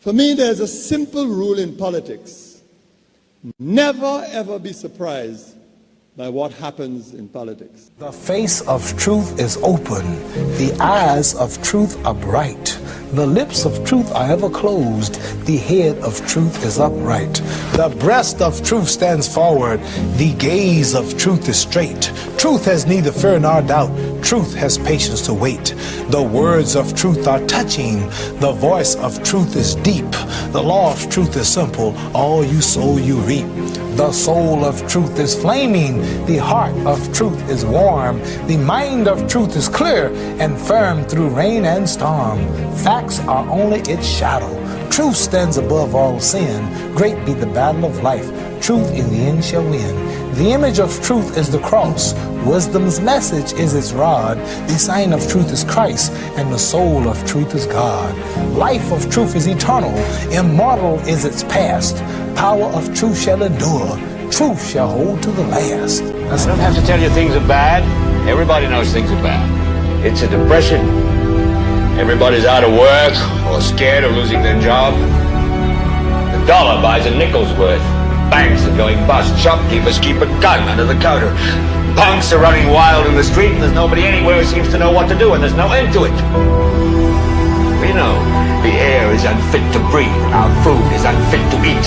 For me, there's a simple rule in politics. Never, ever be surprised by what happens in politics. The face of truth is open. The eyes of truth are bright. The lips of truth are ever closed. The head of truth is upright. The breast of truth stands forward. The gaze of truth is straight. Truth has neither fear nor doubt. Truth has patience to wait. The words of truth are touching. The voice of truth is deep. The law of truth is simple. All you sow, you reap. The soul of truth is flaming. The heart of truth is warm. The mind of truth is clear and firm through rain and storm. Facts are only its shadow. Truth stands above all sin. Great be the battle of life. Truth in the end shall win. The image of truth is the cross. Wisdom's message is its rod. The sign of truth is Christ, and the soul of truth is God. Life of truth is eternal. Immortal is its past. Power of truth shall endure. Truth shall hold to the last. I don't have to tell you things are bad. Everybody knows things are bad. It's a depression. Everybody's out of work or scared of losing their job. The dollar buys a nickel's worth. Banks are going bust. Shopkeepers keep a gun under the counter. Punks are running wild in the street, and there's nobody anywhere who seems to know what to do, and there's no end to it. We know the air is unfit to breathe, and our food is unfit to eat.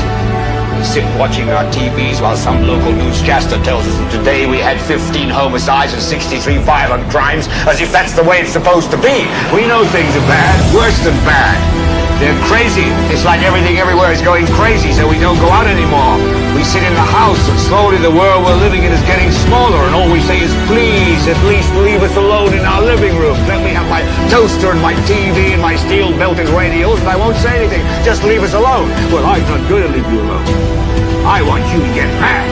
We sit watching our TVs while some local newscaster tells us that today we had 15 homicides and 63 violent crimes, as if that's the way it's supposed to be. We know things are bad, worse than bad. They're crazy. It's like everything everywhere is going crazy, so we don't go out anymore. We sit in the house, and slowly the world we're living in is getting smaller, and all we say is, please, at least leave us alone in our living room. Let me have my toaster and my TV and my steel-belted radios, and I won't say anything. Just leave us alone. Well, I'm not going to leave you alone. I want you to get mad.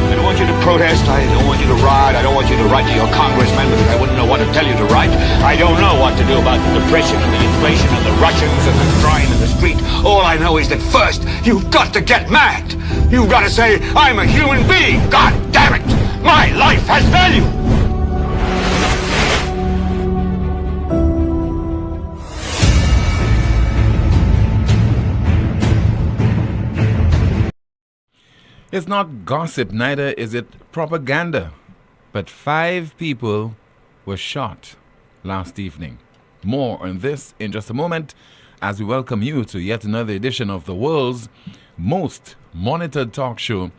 I don't want you to protest. I don't want you to riot. I don't want you to write to your congressman because I wouldn't know what to tell you to write. I don't know what to do about the depression and the inflation and the Russians and the crime in the street. All I know is that first, you've got to get mad. You've got to say, I'm a human being. God damn it. My life has value. It's not gossip, neither is it propaganda. But 5 people were shot last evening. More on this in just a moment as we welcome you to yet another edition of the world's most monitored talk show,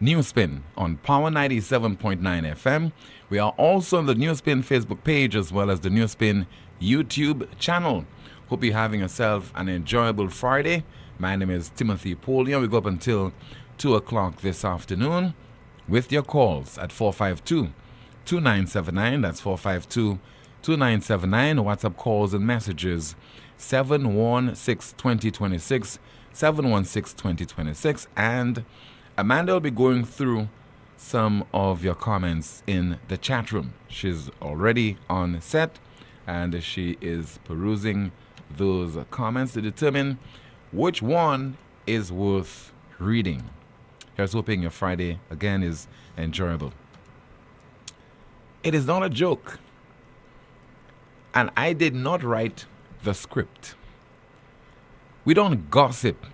NewsSpin, on Power 97.9 FM. We are also on the NewsSpin Facebook page as well as the NewsSpin YouTube channel. Hope you're having yourself an enjoyable Friday. My name is Timothy Poleon. We go up until 2 o'clock this afternoon with your calls at 452-2979. That's 452-2979. WhatsApp calls and messages 716-2026, 716-2026. And Amanda will be going through some of your comments in the chat room. She's already on set and she is perusing those comments to determine which one is worth reading. Here's hoping your Friday, again, is enjoyable. It is not a joke. And I did not write the script. We don't gossip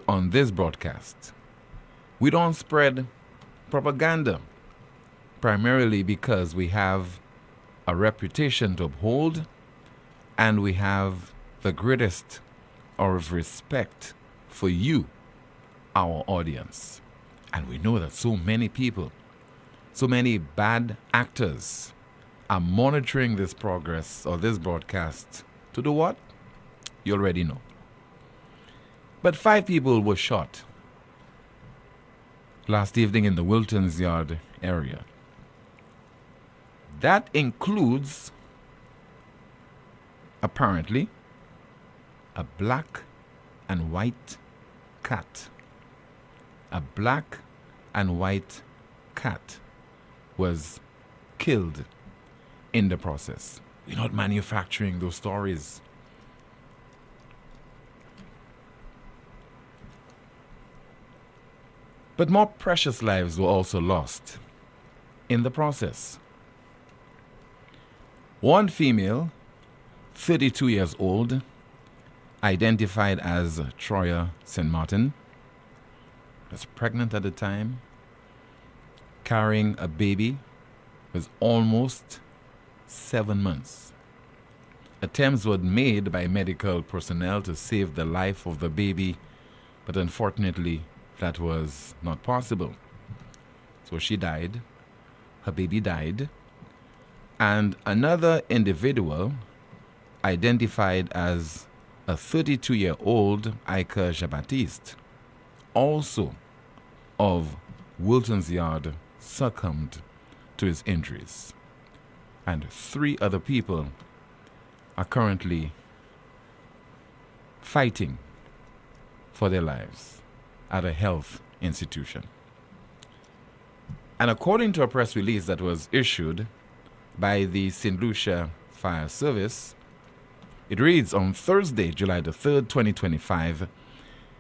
on this broadcast. We don't spread propaganda, primarily because we have a reputation to uphold and we have the greatest of respect for you, our audience. And we know that so many people, so many bad actors are monitoring this progress or this broadcast to do what? You already know. But 5 people were shot last evening in the Wilton's Yard area. That includes, apparently, a black and white cat. A black and white cat was killed in the process. We're not manufacturing those stories. But more precious lives were also lost in the process. One female, 32 years old, identified as Troya St. Martin, was pregnant at the time, carrying a baby, was almost 7 months. Attempts were made by medical personnel to save the life of the baby, but unfortunately that was not possible. So she died, her baby died, and another individual identified as a 32-year-old Ika Jean-Baptiste, also of Wilton's Yard, succumbed to his injuries. And 3 other people are currently fighting for their lives at a health institution. And according to a press release that was issued by the St. Lucia Fire Service, it reads, on Thursday, July the 3rd, 2025,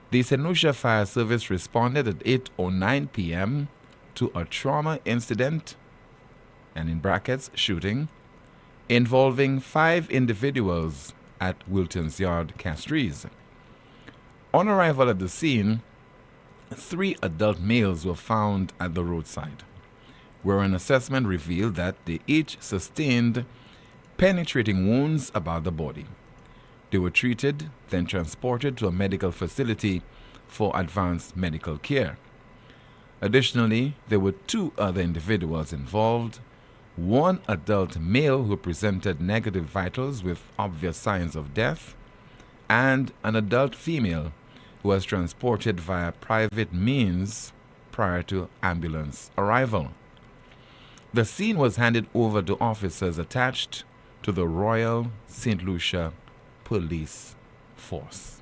the St. Lucia Fire Service responded at 8:09 p.m. to a trauma incident, and in brackets, shooting, involving 5 individuals at Wilton's Yard, Castries. On arrival at the scene, 3 adult males were found at the roadside, where an assessment revealed that they each sustained penetrating wounds about the body. They were treated, then transported to a medical facility for advanced medical care. Additionally, there were 2 other individuals involved, 1 adult male who presented negative vitals with obvious signs of death, and an adult female who was transported via private means prior to ambulance arrival. The scene was handed over to officers attached to the Royal St. Lucia Police Force.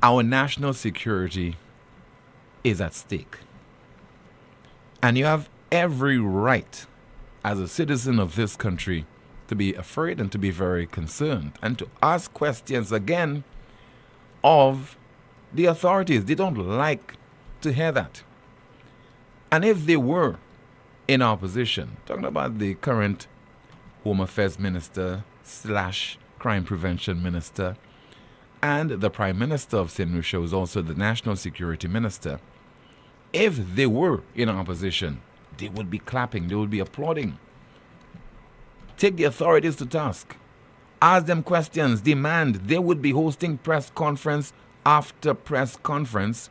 Our national security is at stake. And you have every right as a citizen of this country to be afraid and to be very concerned and to ask questions again of the authorities. They don't like to hear that. And if they were in opposition, talking about the current Home Affairs Minister / Crime Prevention Minister, and the Prime Minister of St. Lucia, who is also the National Security Minister, if they were in opposition, they would be clapping, they would be applauding. Take the authorities to task. Ask them questions, demand. They would be hosting press conference after press conference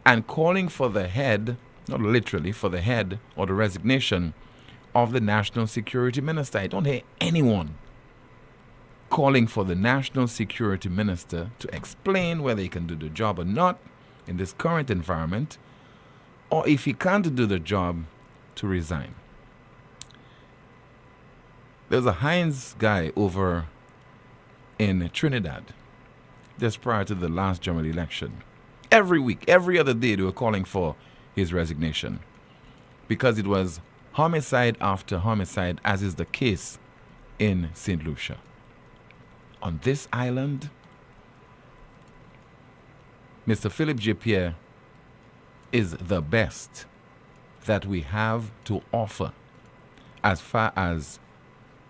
and calling for the head, not literally, for the head or the resignation of the National Security Minister. I don't hear anyone calling for the National Security Minister to explain whether he can do the job or not in this current environment, or if he can't do the job, to resign. There's a Heinz guy over in Trinidad just prior to the last general election. Every week, every other day, they were calling for his resignation because it was homicide after homicide, as is the case in St. Lucia. On this island, Mr. Philip J. Pierre is the best that we have to offer as far as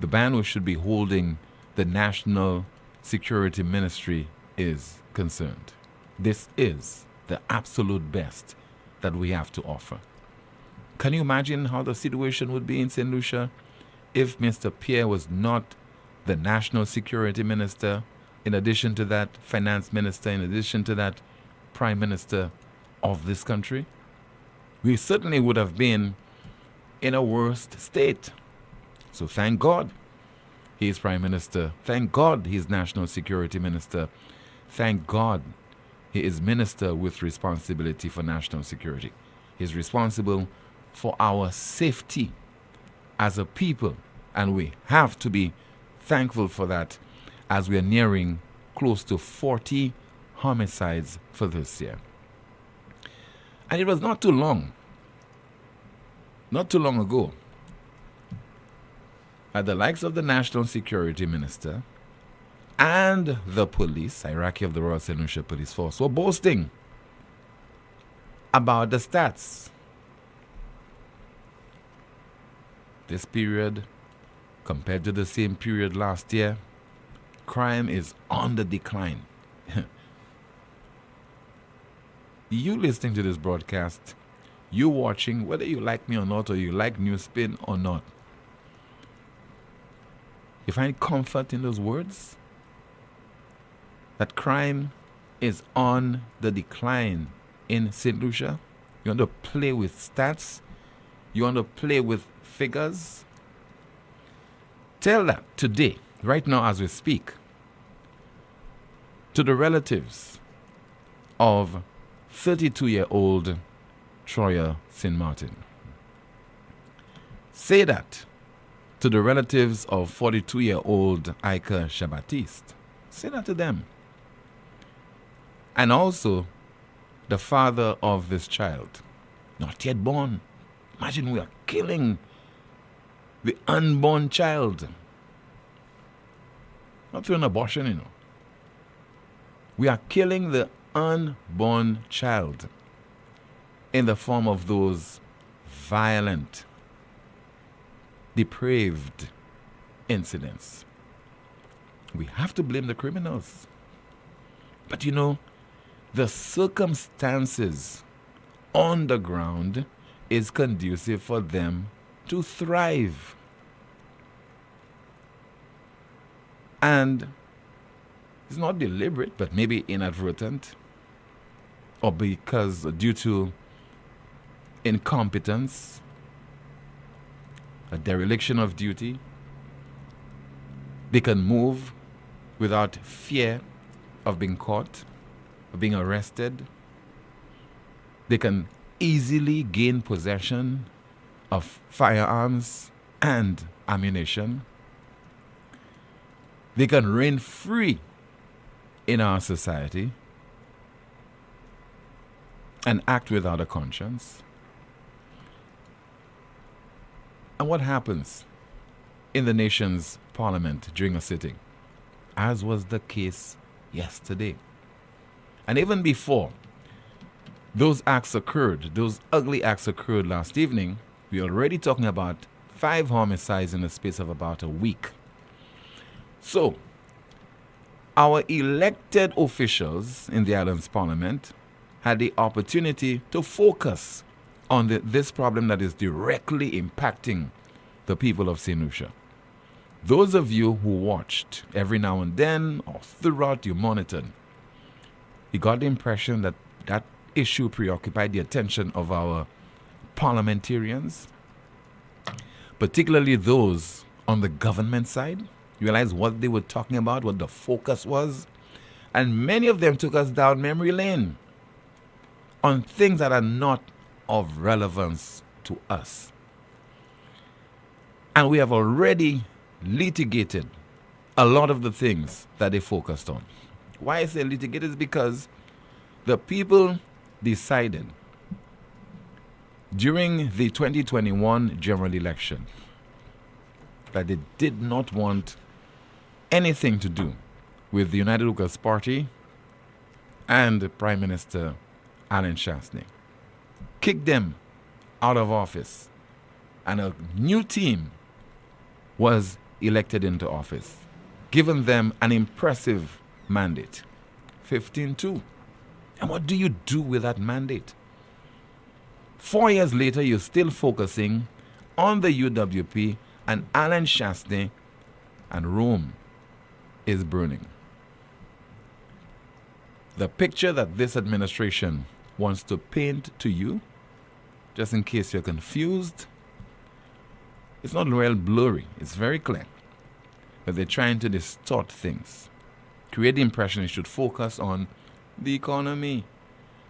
the man who should be holding the National Security Ministry is concerned. This is the absolute best that we have to offer. Can you imagine how the situation would be in St. Lucia if Mr. Pierre was not the National Security Minister, in addition to that, Finance Minister, in addition to that, Prime Minister of this country? We certainly would have been in a worse state. So thank God he is Prime Minister. Thank God he is National Security Minister. Thank God he is Minister with responsibility for national security. He is responsible for our safety as a people, and we have to be thankful for that as we are nearing close to 40 homicides for this year. And it was not too long ago, the likes of the National Security Minister and the police, hierarchy of the Royal St. Lucia Police Force, were boasting about the stats. This period, compared to the same period last year, crime is on the decline. You listening to this broadcast, you watching, whether you like me or not, or you like NewsSpin or not, you find comfort in those words? That crime is on the decline in St. Lucia? You want to play with stats? You want to play with figures? Tell that today, right now as we speak, to the relatives of 32-year-old Troya St. Martin. Say that to the relatives of 42-year-old Ika Shabatiste. Say that to them. And also the father of this child, not yet born. Imagine we are killing the unborn child. Not through an abortion, you know. We are killing the unborn child in the form of those violent, depraved incidents. We have to blame the criminals. But you know, the circumstances on the ground is conducive for them to thrive. And it's not deliberate, but maybe inadvertent, or because due to incompetence, a dereliction of duty, they can move without fear of being caught, of being arrested. They can easily gain possession of firearms and ammunition. They can reign free in our society and act without a conscience. And what happens in the nation's parliament during a sitting, as was the case yesterday? And even before those acts occurred, those ugly acts occurred last evening, we're already talking about 5 homicides in the space of about a week. So, our elected officials in the island's parliament had the opportunity to focus on this problem that is directly impacting the people of St. Lucia. Those of you who watched every now and then or throughout, you monitored, you got the impression that that issue preoccupied the attention of our parliamentarians, particularly those on the government side. You realize what they were talking about, what the focus was, and many of them took us down memory lane on things that are not of relevance to us. And we have already litigated a lot of the things that they focused on. Why I say litigated is because the people decided during the 2021 general election that they did not want anything to do with the United Workers' Party and Prime Minister Alan Shastney. Kicked them out of office, and a new team was elected into office, giving them an impressive mandate, 15-2. And what do you do with that mandate? 4 years later, you're still focusing on the UWP and Alan Shastney, and Rome is burning. The picture that this administration wants to paint to you, just in case you're confused, it's not real blurry. It's very clear that they're trying to distort things, create the impression you should focus on the economy.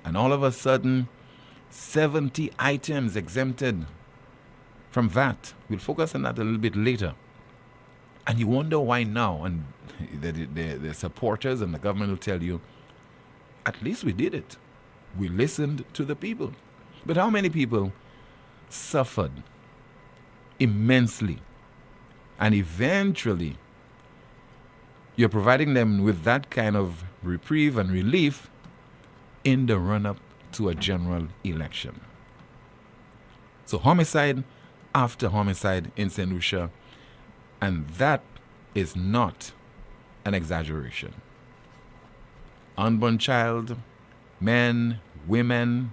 And all of a sudden, 70 items exempted from VAT. We'll focus on that a little bit later. And you wonder why now. And the supporters and the government will tell you, at least we did it. We listened to the people. But how many people suffered immensely? And eventually, you're providing them with that kind of reprieve and relief in the run-up to a general election. So homicide after homicide in St. Lucia, and that is not an exaggeration. Unborn child, men, women,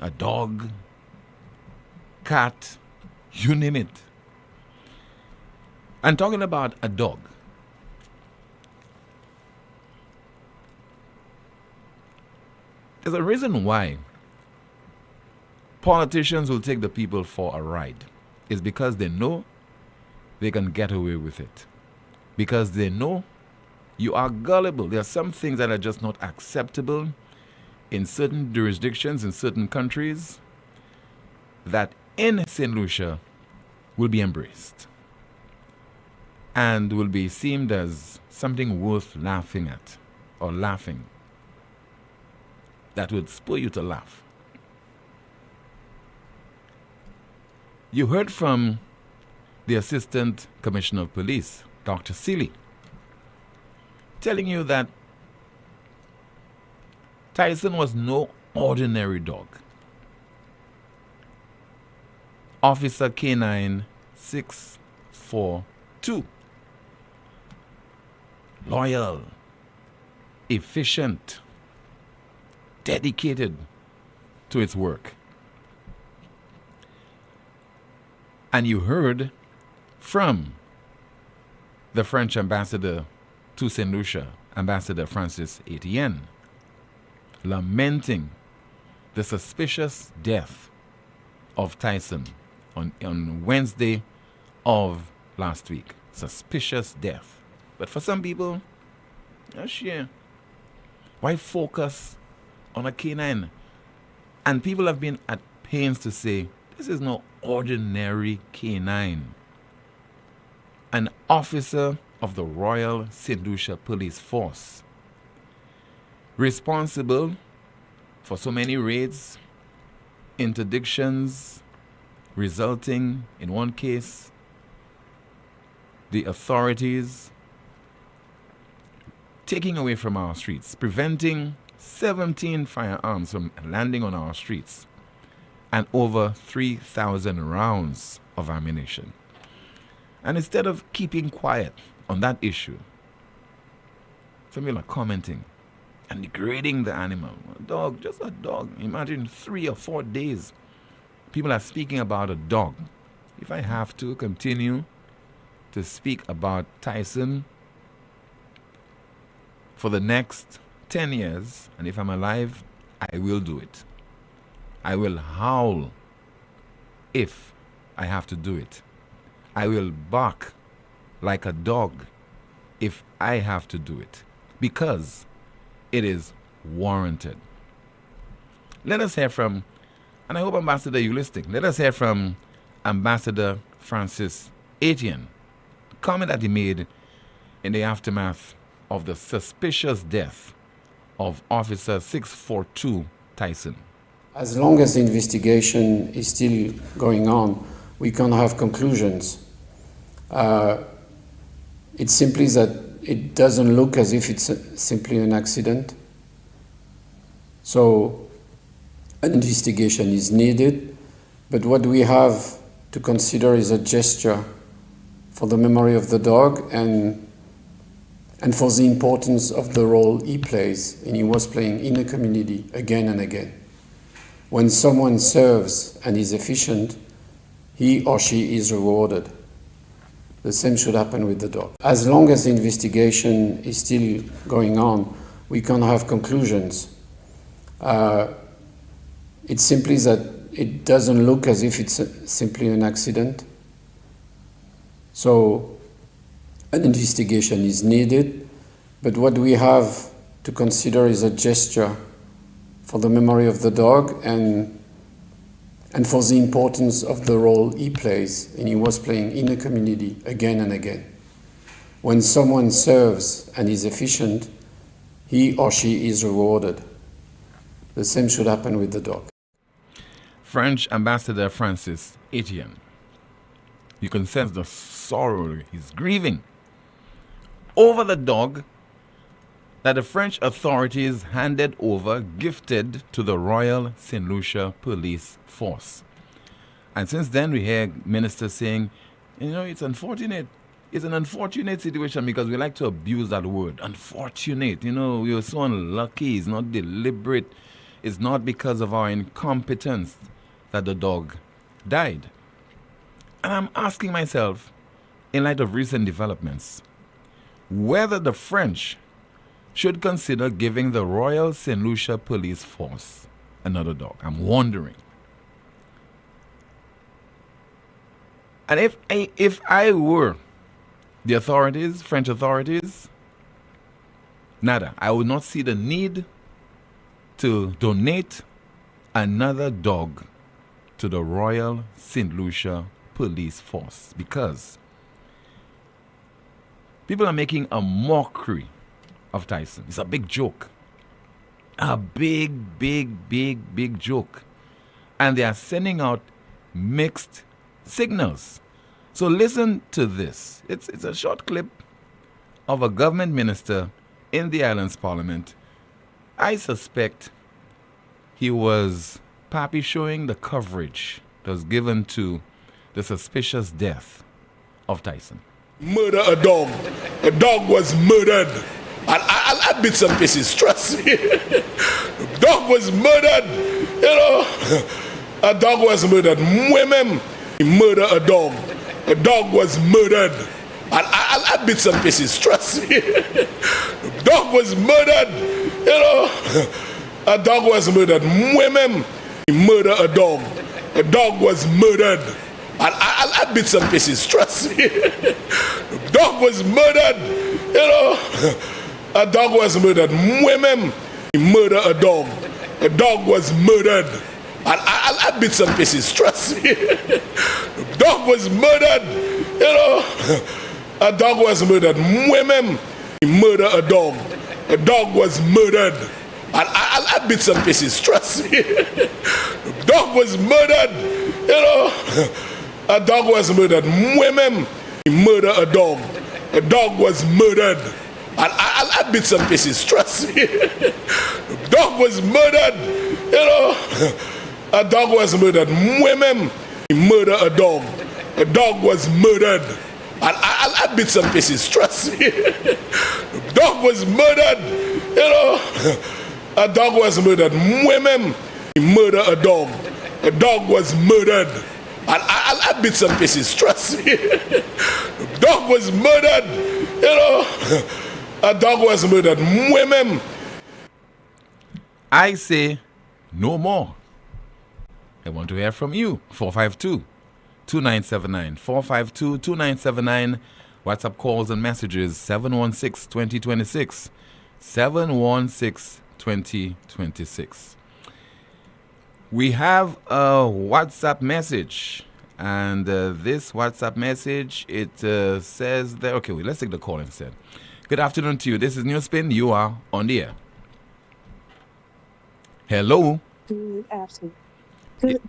a dog, cat, you name it. And talking about a dog, there's a reason why politicians will take the people for a ride. It's because they know they can get away with it. Because they know you are gullible. There are some things that are just not acceptable in certain jurisdictions, in certain countries, that in St. Lucia will be embraced and will be seen as something worth laughing at or laughing. That would spur you to laugh. You heard from the Assistant Commissioner of Police, Dr. Seeley, telling you that Tyson was no ordinary dog. Officer K9 642. Loyal, efficient, dedicated to its work. And you heard from the French ambassador to St. Lucia, Ambassador Francis Etienne, lamenting the suspicious death of Tyson on Wednesday of last week. Suspicious death. But for some people, why focus on a canine? And people have been at pains to say, this is no ordinary canine. An officer of the Royal St. Lucia Police Force, responsible for so many raids, interdictions, resulting in one case, the authorities taking away from our streets, preventing 17 firearms from landing on our streets, and over 3,000 rounds of ammunition. And instead of keeping quiet on that issue, some people are commenting and degrading the animal. A dog, just a dog. Imagine 3 or 4 days. People are speaking about a dog. If I have to continue to speak about Tyson for the next 10 years, and if I'm alive, I will do it. I will howl if I have to do it. I will bark like a dog if I have to do it, because it is warranted. Let us hear from, and I hope, Ambassador, you're listening, let us hear from Ambassador Francis Etienne, the comment that he made in the aftermath of the suspicious death of Officer 642 Tyson. As long as the investigation is still going on, we can't have conclusions. It's simply that it doesn't look as if it's simply an accident. So an investigation is needed, but what we have to consider is a gesture for the memory of the dog and for the importance of the role he plays, and he was playing in the community again and again. When someone serves and is efficient, he or she is rewarded. The same should happen with the dog. As long as the investigation is still going on, we can't have conclusions. It's simply that it doesn't look as if it's simply an accident. So an investigation is needed, but what we have to consider is a gesture for the memory of the dog and for the importance of the role he plays, and he was playing in the community again and again. When someone serves and is efficient, he or she is rewarded. The same should happen with the dog. French Ambassador Francis Etienne. You can sense the sorrow, he's grieving over the dog that the French authorities handed over, gifted to the Royal St. Lucia Police Force. And since then we hear ministers saying, it's unfortunate It's an unfortunate situation because we like to abuse that word. Unfortunate. You know, we were so unlucky. It's not deliberate. It's not because of our incompetence that the dog died. And I'm asking myself, in light of recent developments, whether the French should consider giving the Royal St. Lucia Police Force another dog. I'm wondering. And if I were the authorities, French authorities, nada. I would not see the need to donate another dog to the Royal St. Lucia Police Force because people are making a mockery of Tyson. It's a big joke. A big, big, big, big joke. And they are sending out mixed signals. So listen to this. It's a short clip of a government minister in the island's parliament. I suspect he was probably showing the coverage that was given to the suspicious death of Tyson. Murder a dog. A dog was murdered. I bits and pieces, trust me. The dog was murdered. You know, a dog was murdered. Women murder a dog. A dog was murdered. I bits and pieces, trust me. The dog was murdered. You know, a dog was murdered. Women murder a dog. A dog was murdered. I bits and pieces, trust me. The dog was murdered. You know, a dog was murdered. Women murder a dog. A dog was murdered. I bits and pieces, trust me. The dog was murdered. You know, a dog was murdered. Women murder a dog. A dog was murdered. I bits and pieces, trust me. The dog was murdered. You know, a dog was murdered. Women murder a dog. A dog was murdered. I bits and pieces, trust me. The dog was murdered. You know, a dog was murdered. Women murder a dog. A dog was murdered. I bits and pieces, trust me. The dog was murdered. You know, a dog was murdered. Women murder a dog. A dog was murdered. I bits and pieces, trust me. The dog was murdered. You know, a dog was murdered. Women. I say no more. I want to hear from you. 452-2979. 452-2979. WhatsApp calls and messages 716-2026. 716-2026. We have a WhatsApp message. And this WhatsApp message, it says that... Okay, let's take the call instead. Good afternoon to you. This is NewsSpin. You are on the air. Hello. Good afternoon. Good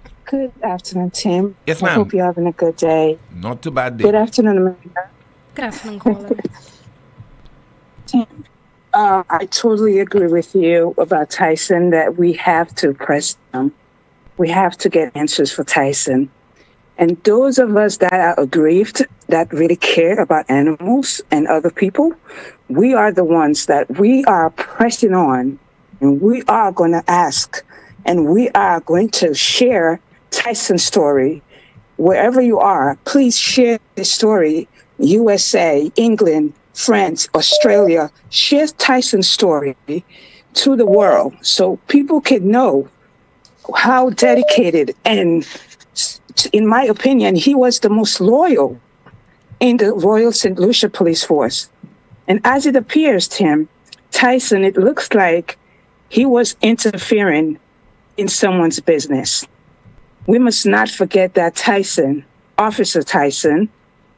afternoon, Tim. Yes, I ma'am. hope you're having a good day. Not too bad day. Good afternoon, Amanda. Good afternoon, caller. Tim, I totally agree with you about Tyson that we have to press him. We have to get answers for Tyson. And those of us that are aggrieved, that really care about animals and other people, we are the ones that we are pressing on, and we are going to ask, and we are going to share Tyson's story. Wherever you are, please share this story. USA, England, France, Australia, share Tyson's story to the world so people can know how dedicated and, in my opinion, he was the most loyal in the Royal St. Lucia Police Force. And as it appears, Tim, Tyson, it looks like he was interfering in someone's business. We must not forget that Tyson, Officer Tyson,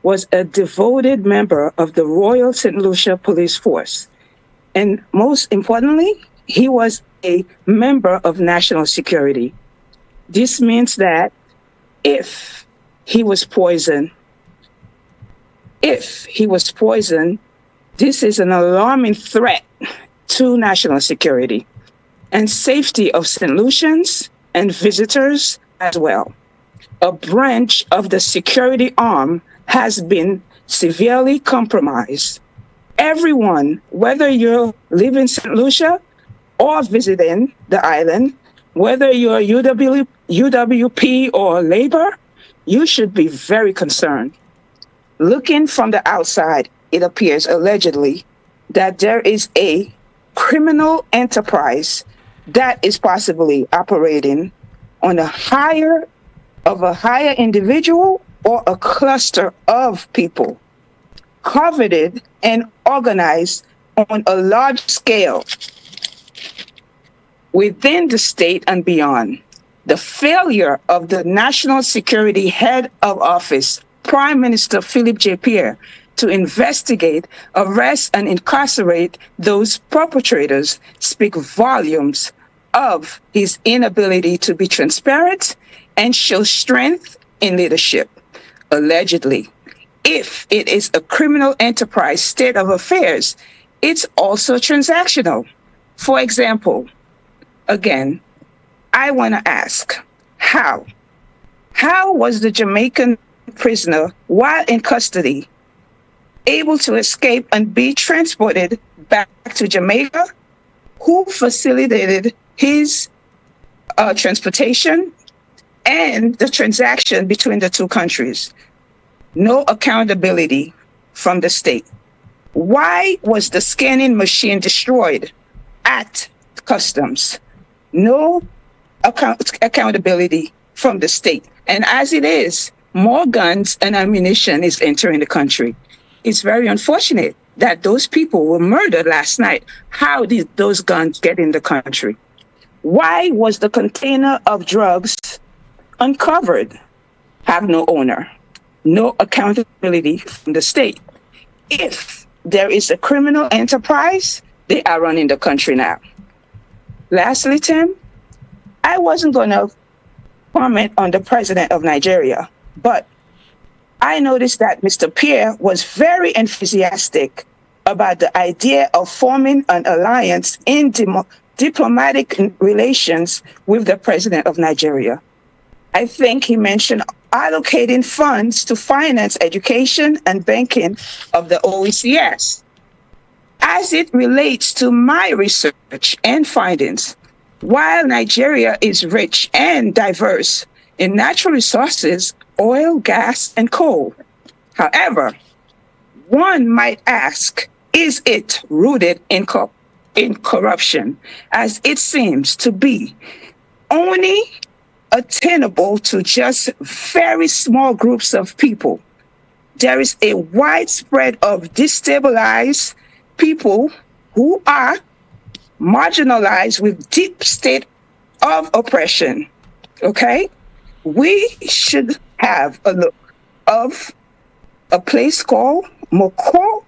was a devoted member of the Royal St. Lucia Police Force. And most importantly, he was a member of national security. This means that if he was poisoned, this is an alarming threat to national security and safety of St. Lucians and visitors as well. A branch of the security arm has been severely compromised. Everyone, whether you live in St. Lucia or visiting the island, whether you're UWP or Labor, you should be very concerned. Looking from the outside, it appears allegedly that there is a criminal enterprise that is possibly operating on a higher individual or a cluster of people, coveted and organized on a large scale within the state and beyond. The failure of the National Security Head of Office, Prime Minister Philip J. Pierre, to investigate, arrest, and incarcerate those perpetrators speak volumes of his inability to be transparent and show strength in leadership. Allegedly, if it is a criminal enterprise state of affairs, it's also transactional. For example, again, I want to ask, how? How was the Jamaican prisoner, while in custody, able to escape and be transported back to Jamaica? Who facilitated his transportation and the transaction between the two countries? No accountability from the state. Why was the scanning machine destroyed at customs? No accountability from the state. And as it is, more guns and ammunition is entering the country. It's very unfortunate that those people were murdered last night. How did those guns get in the country? Why was the container of drugs uncovered? Have no owner, no accountability from the state. If there is a criminal enterprise, they are running the country now. Lastly, Tim, I wasn't going to comment on the president of Nigeria, but I noticed that Mr. Pierre was very enthusiastic about the idea of forming an alliance in diplomatic relations with the president of Nigeria. I think he mentioned allocating funds to finance education and banking of the OECS. As it relates to my research and findings, while Nigeria is rich and diverse in natural resources, oil, gas, and coal, however, one might ask, is it rooted in corruption, as it seems to be only attainable to just very small groups of people? There is a widespread of destabilized people who are marginalized with deep state of oppression. Okay? We should have a look of a place called Mokuku,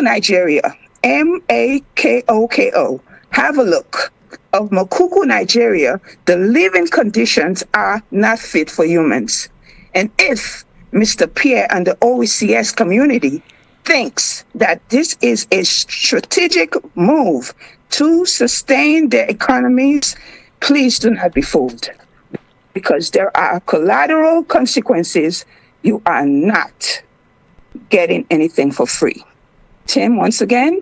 Nigeria, Makoko. Have a look of Mokuku, Nigeria. The living conditions are not fit for humans. And if Mr. Pierre and the OECS community thinks that this is a strategic move to sustain their economies, please do not be fooled, because there are collateral consequences. You are not getting anything for free. Tim, once again,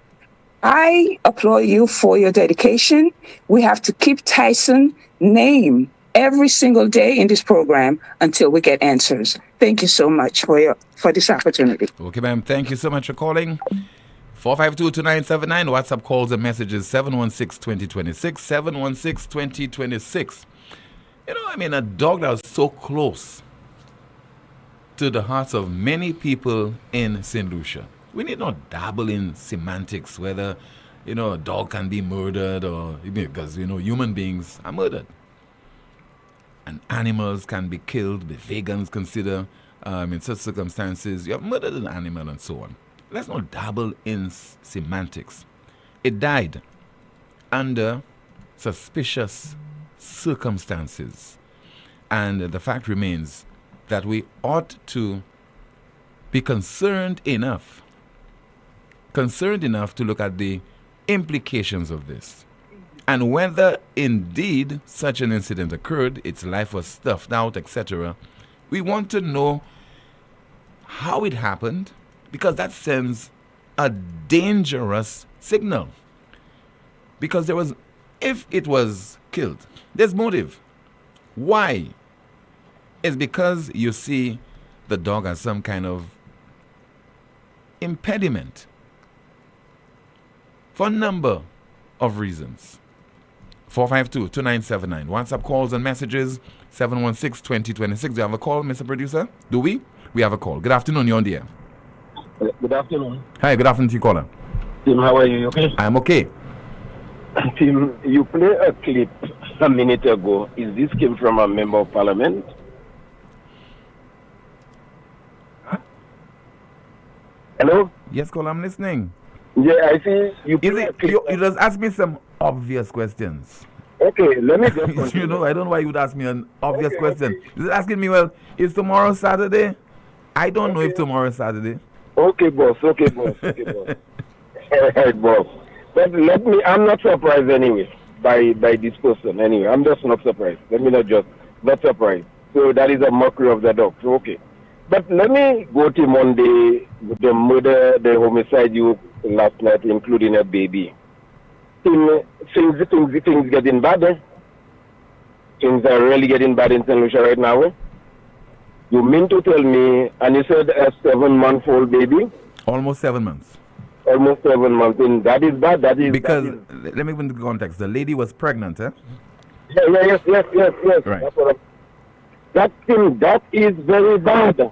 I applaud you for your dedication. We have to keep Tyson name every single day in this program until we get answers. Thank you so much for this opportunity. Okay, ma'am. Thank you so much for calling. 452-2979. WhatsApp calls and messages 716-2026, 716-2026. You know, I mean, a dog that was so close to the hearts of many people in St. Lucia. We need not dabble in semantics, whether, you know, a dog can be murdered or, because, you know, human beings are murdered. And animals can be killed. The vegans consider, in such circumstances, you have murdered an animal and so on. Let's not dabble in semantics. It died under suspicious circumstances. And the fact remains that we ought to be concerned enough to look at the implications of this. And whether indeed such an incident occurred, its life was stuffed out, etc., we want to know how it happened, because that sends a dangerous signal. Because if it was killed, there's motive. Why? It's because you see the dog as some kind of impediment for a number of reasons. 452-2979. WhatsApp calls and messages 716-2026. Do you have a call, Mr. Producer? Do we? We have a call. Good afternoon. You're on the air. Good afternoon. Hi, good afternoon to you, caller. Tim, how are you? You okay? I'm okay. Tim, you play a clip a minute ago. Is this came from a member of parliament? Hello? Yes, caller, I'm listening. Yeah, I see you play a clip. You just ask me some obvious questions. Okay, let me just continue. You know, I don't know why you would ask me an obvious question. You're asking me, well, is tomorrow Saturday? I don't know if tomorrow is Saturday. Okay, boss. Okay, boss. Okay, boss. All right, boss. But I'm not surprised anyway by this person anyway. I'm just not surprised. Let me not surprised. So that is a mockery of the dog. So, okay. But let me go to on the murder, the homicide you last night, including a baby. Things getting bad. Things are really getting bad in St. Lucia right now. You mean to tell me, and you said a 7-month-old baby? Almost 7 months. Almost 7 months. And that is bad. Let me put into context. The lady was pregnant, eh? Yes. Right. That is very bad.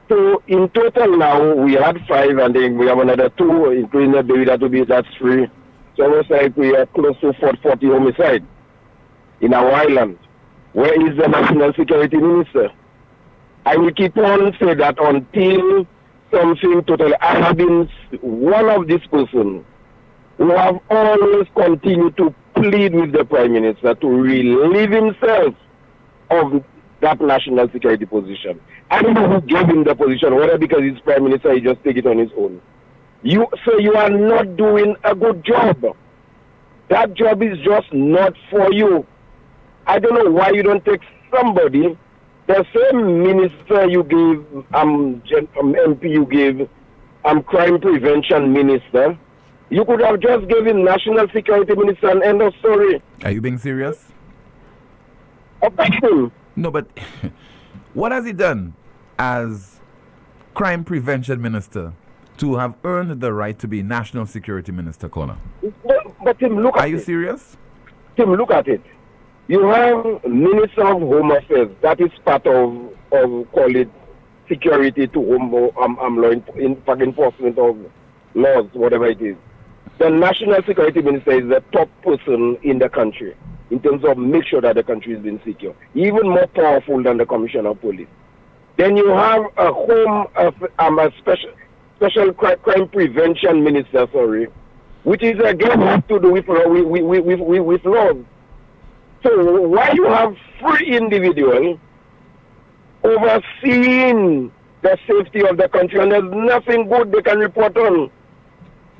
So in total now, we had 5, and then we have another 2, including the baby, that's 3. So almost like we are close to 40 homicides in our island. Where is the National Security Minister? I will keep on saying that until something totally. I have been one of these persons who have always continued to plead with the Prime Minister to relieve himself of that national security position. I don't know who gave him the position, whether because he's Prime Minister, he just take it on his own. You are not doing a good job. That job is just not for you. I don't know why you don't take somebody, the same minister you gave, MP you gave, crime prevention minister. You could have just given national security minister and end of story. Are you being serious? Him. No, but what has he done as crime prevention minister to have earned the right to be national security minister, caller? But Tim, look at it. Are you serious? Tim, look at it. You have Minister of Home Affairs. That is part of call it security to home law enforcement of laws, whatever it is. The National Security Minister is the top person in the country in terms of make sure that the country is being secure. Even more powerful than the Commissioner of Police. Then you have a special crime prevention minister, which is again has to do with laws. So why you have 3 individuals overseeing the safety of the country and there's nothing good they can report on?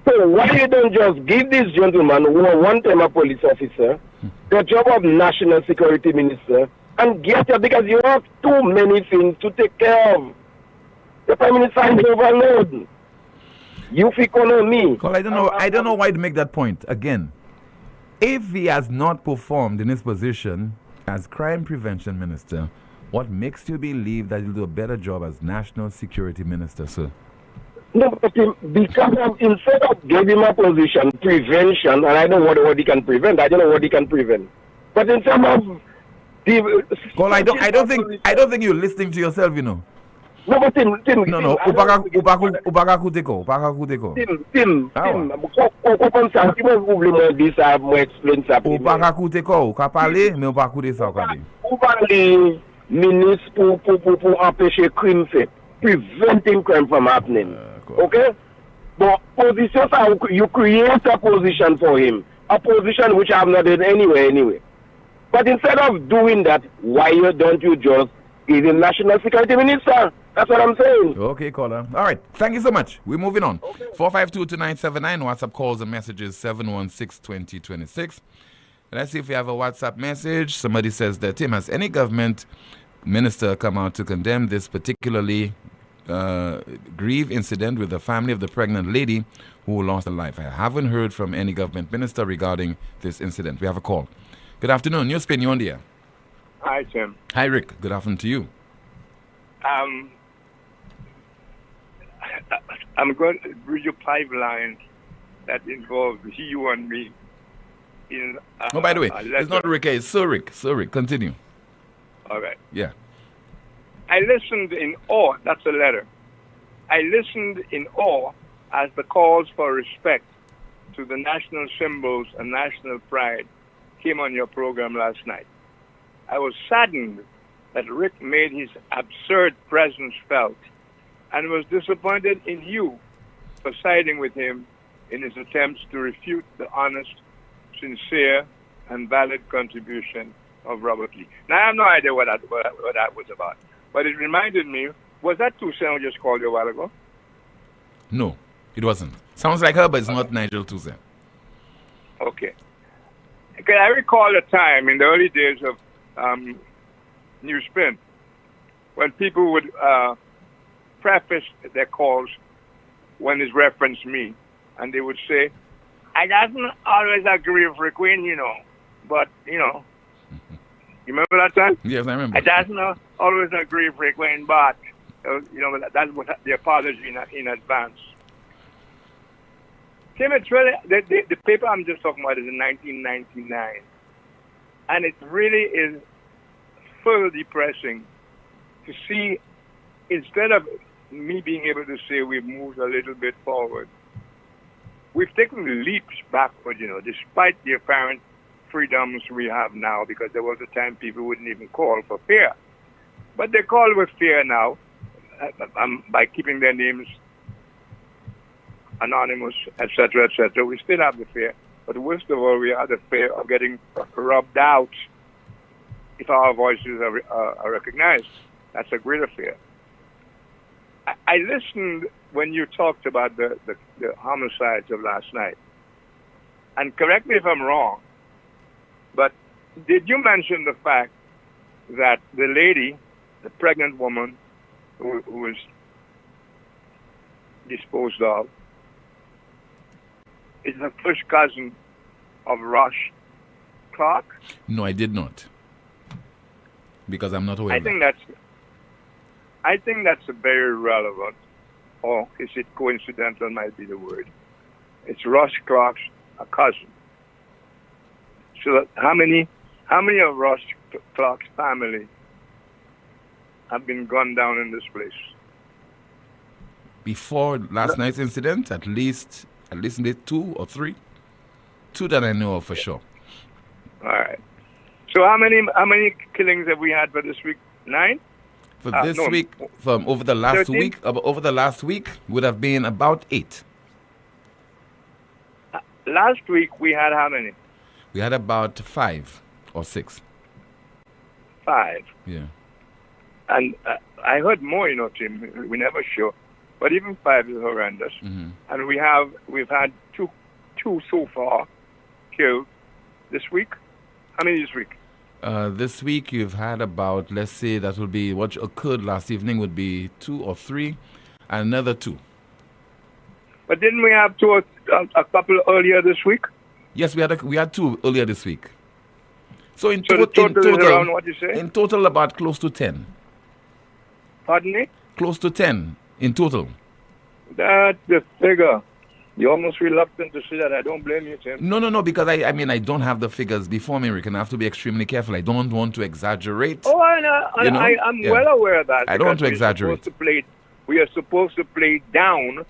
So why you don't just give this gentleman who are one-time a police officer the job of national security minister and get it, because you have too many things to take care of. The Prime Minister is overloaded. You economy. Well, I don't know why to make that point again. If he has not performed in his position as crime prevention minister, what makes you believe that he'll do a better job as national security minister, sir? No, but because instead of giving him a position, prevention, and I know what he can prevent, I don't know what he can prevent. But in terms of Well, I don't think you're listening to yourself, you know. No, but Tim. No. Upaka kuteko. Upaka kuteko. Ukapale, me upaka kude sa ukade. Upaka ministre pour empêcher crime fait, preventing crime from happening. Okay? But position, you create a position for him, a position which I have not done anyway. But instead of doing that, why don't you just give him national security minister? That's what I'm saying. Okay, caller. All right. Thank you so much. We're moving on. Okay. 452-2979. WhatsApp calls and messages 716-2026. Let's see if we have a WhatsApp message. Somebody says that, Tim, has any government minister come out to condemn this, particularly grieve incident with the family of the pregnant lady who lost her life. I haven't heard from any government minister regarding this incident. We have a call. Good afternoon. NewsSpin, you're on the air. Hi, Tim. Hi, Rick. Good afternoon to you. I'm going to read you 5 lines that involve you and me. By the way, it's not Rick, it's Sir Rick. Sir Rick, continue. All right. Yeah. I listened in awe. That's a letter. I listened in awe as the calls for respect to the national symbols and national pride came on your program last night. I was saddened that Rick made his absurd presence felt and was disappointed in you for siding with him in his attempts to refute the honest, sincere, and valid contribution of Robert Lee. Now, I have no idea what that was about, but it reminded me, was that Toussaint who just called you a while ago? No, it wasn't. Sounds like her, but it's not Nigel Toussaint. Okay. Okay, I recall a time in the early days of NewsSpin when people would preface their calls when it's referenced me, and they would say, I doesn't always agree with Rick Wayne, but, you remember that time? Yes, I remember. I doesn't always agree with Rick Wayne, but, that was the apology in advance. Tim, it's really, the paper I'm just talking about is in 1999, and it really is further depressing to see, instead of me being able to say we've moved a little bit forward, we've taken leaps backward, despite the apparent freedoms we have now, because there was a time people wouldn't even call for fear. But they call with fear now by keeping their names anonymous, etc., etc. We still have the fear. But worst of all, we have the fear of getting rubbed out if our voices are recognized. That's a greater fear. I listened when you talked about the homicides of last night. And correct me if I'm wrong, but did you mention the fact that the lady, the pregnant woman who was disposed of, is the first cousin of Rush Clark? No, I did not. Because I'm not aware of that. I think that's very relevant, or is it coincidental might be the word. It's Rush Clark's cousin. So how many of Rush Clark's family have been gunned down in this place? Before last night's incident, at least 2 or 3. 2 that I know of for sure. All right. So how many killings have we had for this week? 9? For this week, from over the last 13? week, would have been about 8. Last week we had how many? We had about 5 or 6. 5. Yeah. And I heard more, Tim. We never sure, but even 5 is horrendous. Mm-hmm. And we've had two so far killed this week. How many this week? This week you've had about, let's say that will be what occurred last evening would be 2 or 3, and another 2. But didn't we have a couple earlier this week? Yes, we had 2 earlier this week. So in the total is around what you say? In total, about close to 10. Pardon me? Close to 10 in total. That's the figure. You're almost reluctant to say that. I don't blame you, Tim. No, because I don't have the figures before me, Rick, and I have to be extremely careful. I don't want to exaggerate. Oh, I know. I'm well aware of that. I don't want to exaggerate. We are supposed to play down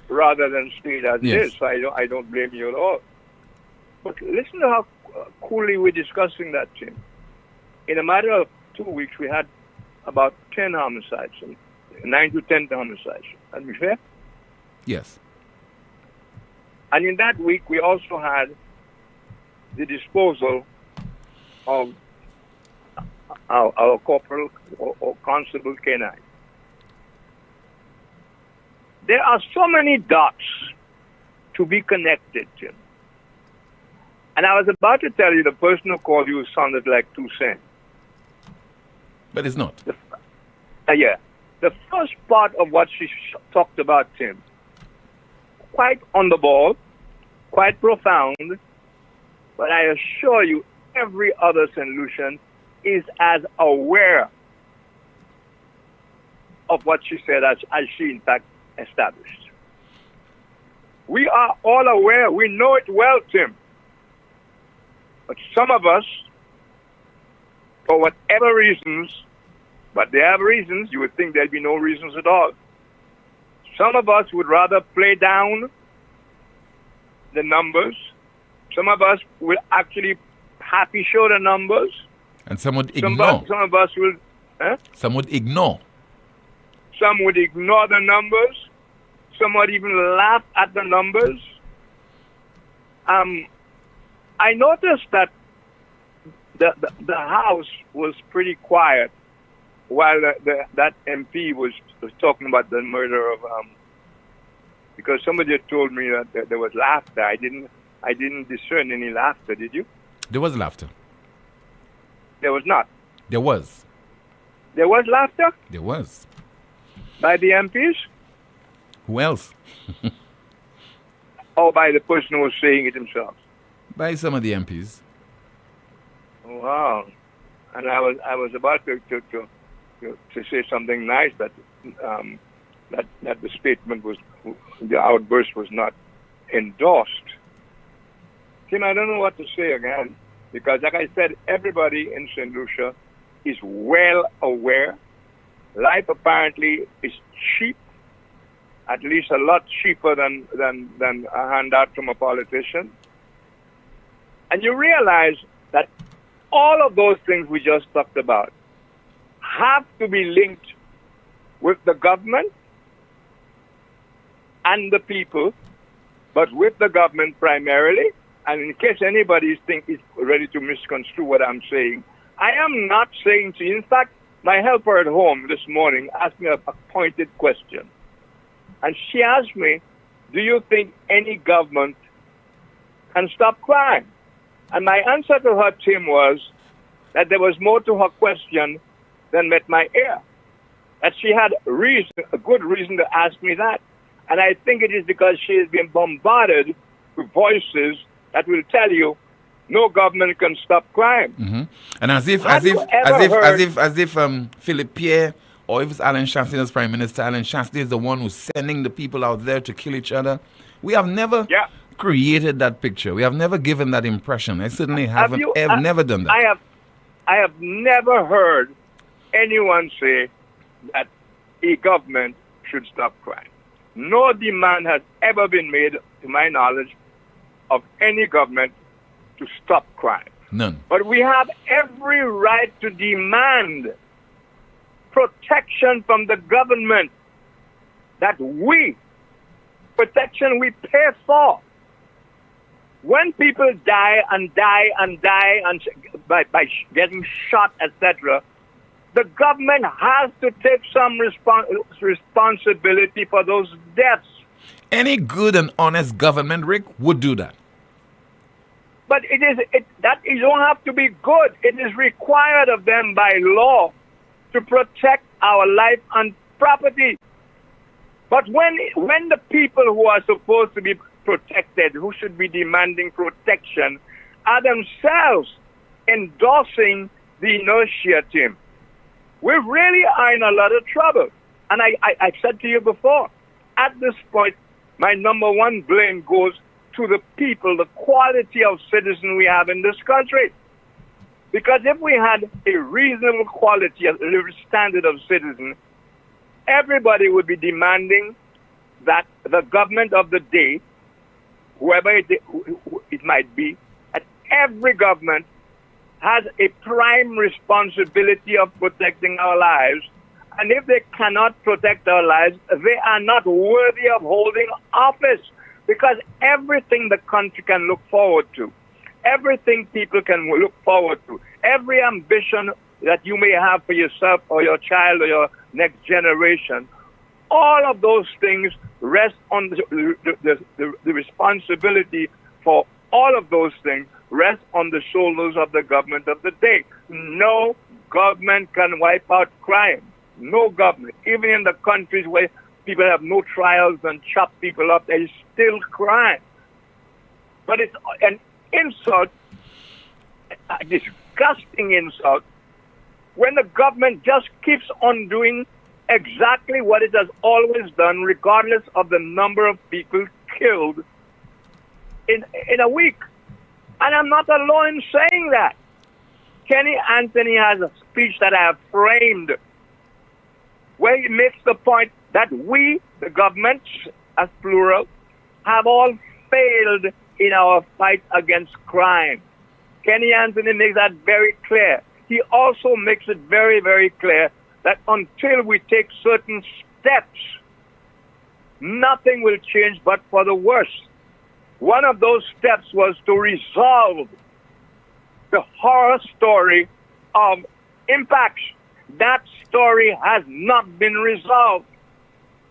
rather than state as yes. it is. So I don't blame you at all. But listen to how coolly we're discussing that, Tim. In a matter of 2 weeks, we had about 10 homicides, 9 to 10 homicides. That be fair? Yes. And in that week, we also had the disposal of our corporal or constable K9. There are so many dots to be connected, Jim. And I was about to tell you the person who called you sounded like Toussaint. But it's not. Yeah. The first part of what she talked about, Tim, quite on the ball, quite profound, but I assure you, every other solution is as aware of what she said as she in fact established. We are all aware, we know it well, Tim. But some of us, for whatever reasons, but they have reasons, you would think there'd be no reasons at all. Some of us would rather play down the numbers. Some of us will actually happy show the numbers. And some would ignore. Some of us will. Some would ignore. Some would ignore the numbers. Some would even laugh at the numbers. I noticed that the House was pretty quiet while that MP was talking about the murder of because somebody had told me that there was laughter. I didn't discern any laughter. Did you? There was laughter. There was not. There was. There was laughter? There was. By the MPs? Who else? Or by the person who was saying it himself? By some of the MPs. Wow. And I was about to say something nice that the statement was, the outburst was not endorsed. Tim, I don't know what to say again, because like I said, everybody in St. Lucia is well aware. Life apparently is cheap, at least a lot cheaper than a handout from a politician. And you realize that all of those things we just talked about have to be linked with the government and the people, but with the government primarily. And in case anybody is ready to misconstrue what I'm saying, I am not saying to you. In fact, my helper at home this morning asked me a pointed question. And she asked me, do you think any government can stop crime? And my answer to her, Tim, was that there was more to her question than met my ear. That she had a good reason to ask me that. And I think it is because she has been bombarded with voices that will tell you no government can stop crime. Mm-hmm. And as if Philip Pierre or if it's Alan Shastry as Prime Minister, Alan Shastry is the one who's sending the people out there to kill each other. We have never created that picture. We have never given that impression. I certainly never done that. I have never heard anyone say that a government should stop crime. No demand has ever been made, to my knowledge, of any government to stop crime. None. But we have every right to demand protection from the government protection we pay for. When people die by getting shot, etc., the government has to take some responsibility for those deaths. Any good and honest government, Rick, would do that. But it don't have to be good. It is required of them by law to protect our life and property. But when the people who are supposed to be protected, who should be demanding protection, are themselves endorsing the inertia, Tim, we really are in a lot of trouble. And I said to you before, at this point, my number one blame goes to the people, the quality of citizen we have in this country. Because if we had a reasonable quality, a standard of citizen, everybody would be demanding that the government of the day, whoever it might be, that every government has a prime responsibility of protecting our lives. And if they cannot protect our lives, they are not worthy of holding office. Because everything the country can look forward to, everything people can look forward to, every ambition that you may have for yourself or your child or your next generation, all of those things rest on the responsibility for all of those things rest on the shoulders of the government of the day. No government can wipe out crime. no government, even in the countries where people have no trials and chop people up, there is still crime. But it's an insult, a disgusting insult, when the government just keeps on doing exactly what it has always done, regardless of the number of people killed in a week. And I'm not alone in saying that. Kenny Anthony has a speech that I have framed where he makes the point that we, the government, as plural, have all failed in our fight against crime. Kenny Anthony makes that very clear. He also makes it very, very clear that until we take certain steps, nothing will change but for the worse. One of those steps was to resolve the horror story of impacts. That story has not been resolved.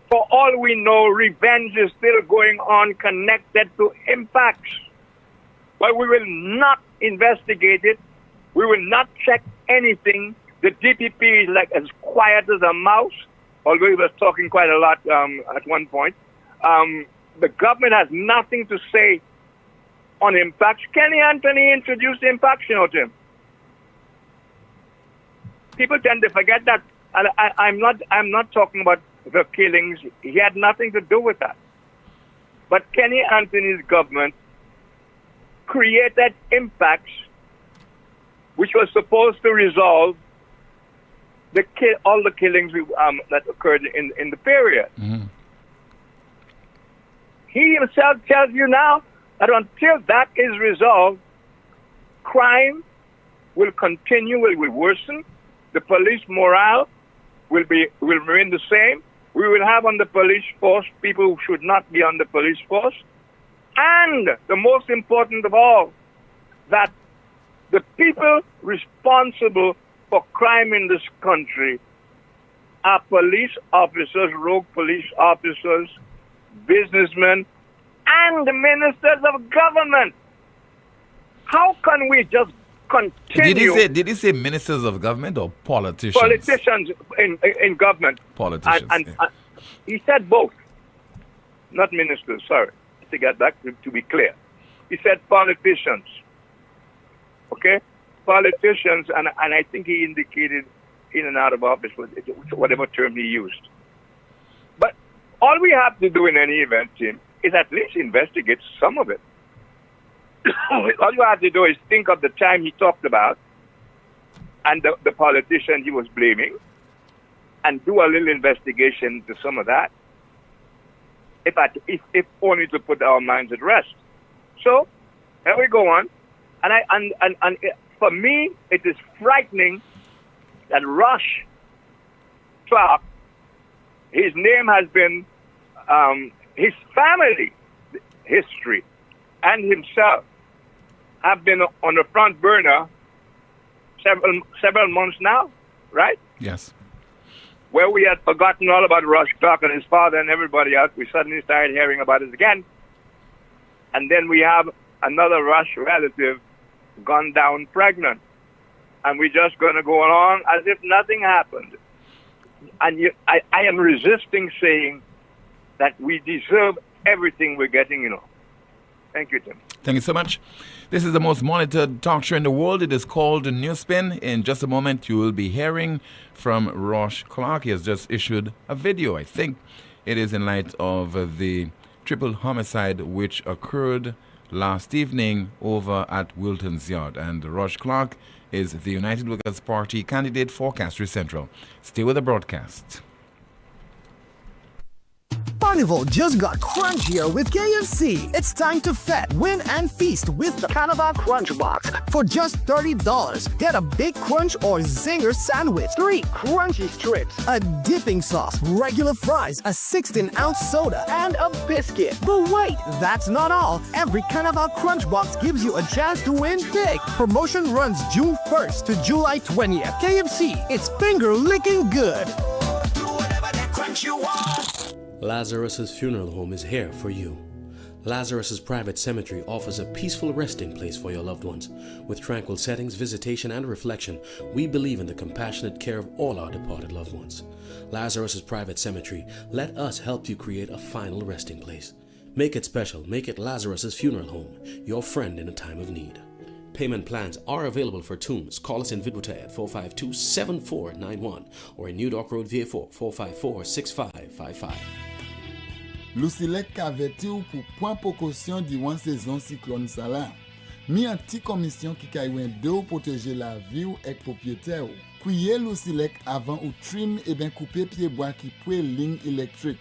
For all we know, revenge is still going on connected to impacts. But we will not investigate it. We will not check anything. The DPP is like as quiet as a mouse, although he was talking quite a lot at one point. The government has nothing to say on impacts. Kenny Anthony introduced impacts, Tim. People tend to forget that. I'm not talking about the killings. He had nothing to do with that. But Kenny Anthony's government created impacts which was supposed to resolve all the killings that occurred in the period. Mm-hmm. He himself tells you now that until that is resolved, crime will continue, will worsen. The police morale will remain the same. We will have on the police force people who should not be on the police force. And the most important of all, that the people responsible for crime in this country are police officers, rogue police officers, businessmen, and the ministers of government. How can we just continue? Did he say ministers of government or politicians? Politicians in government. Politicians. And he said both, not ministers, sorry, to get back to be clear. He said politicians. Okay? Politicians, and I think he indicated in and out of office, whatever term he used. But all we have to do in any event, Tim, is at least investigate some of it. All you have to do is think of the time he talked about and the politician he was blaming and do a little investigation to some of that, if only to put our minds at rest. So, here we go on. And for me, it is frightening that Rush Clark, his name has been, his family history and himself have been on the front burner several months now, right? Yes. Where we had forgotten all about Rush Clark and his father and everybody else, we suddenly started hearing about it again. And then we have another Rush relative gone down pregnant. And we're just going to go along as if nothing happened. And I am resisting saying that we deserve everything we're getting, Thank you, Tim. Thank you so much. This is the most monitored talk show in the world. It is called NewsSpin. In just a moment, you will be hearing from Rush Clark. He has just issued a video. I think it is in light of the triple homicide which occurred last evening over at Wilton's yard. And Rush Clark is the United Workers' Party candidate for Castries Central. Stay with the broadcast. Carnival just got crunchier with KFC. It's time to fet, win, and feast with the Carnival Crunch Box. For just $30, get a Big Crunch or Zinger sandwich, 3 crunchy strips, a dipping sauce, regular fries, a 16-ounce soda, and a biscuit. But wait, that's not all. Every Carnival Crunch Box gives you a chance to win big. Promotion runs June 1st to July 20th. KFC, it's finger-licking good. Lazarus's funeral home is here for you. Lazarus's Private Cemetery offers a peaceful resting place for your loved ones. With tranquil settings, visitation, and reflection, we believe in the compassionate care of all our departed loved ones. Lazarus's Private Cemetery, let us help you create a final resting place. Make it special. Make it Lazarus's Funeral Home, your friend in a time of need. Payment plans are available for tombs. Call us in Vidbutai at 452-7491 or in New Dock Road, VA4, 454-6555. Lucilec aveti ou pour point précaution durant saison cyclone ça là. Mi an ti commission qui kaywen de ou protéger la vie ou ek propriétaire ou. Kouye Lucilec avant ou trim et ben couper pied bois qui pouet ligne électrique.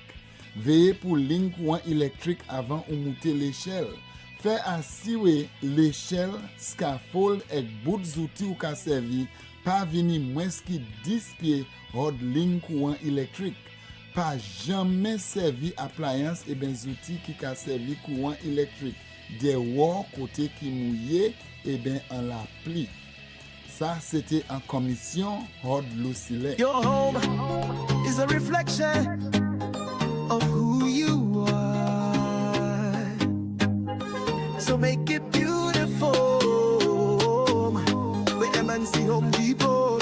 Veillez pour ligne courant électrique avant ou monter l'échelle. Fait assurer l'échelle, scaffold et bout zouti ou ka servi pas vini moins qui 10 pieds hors ligne courant électrique. Pas jamais servi appliance et ben outils qui ka servi courant électrique. Des war côté qui mouillé et ben en la pli. Ça c'était en commission hors Lucilec. Your home is a reflection of who you are. So make it beautiful with MNC Home Depot.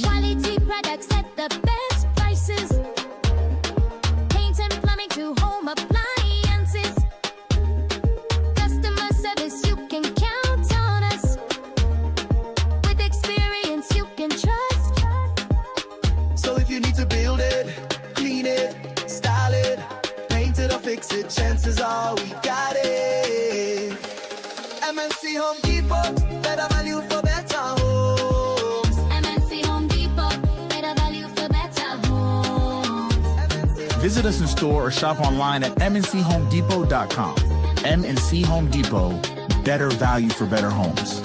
Quality products at the best prices. Paint and plumbing to home appliances. Customer service, you can count on us. With experience, you can trust. So if you need to build it, clean it, style it, paint it or fix it, chances are we got it. MNC Home Depot, better value for better homes. MNC Home Depot, better value for better homes. Visit us in store or shop online at mnchomedepot.com. MNC Home Depot, better value for better homes.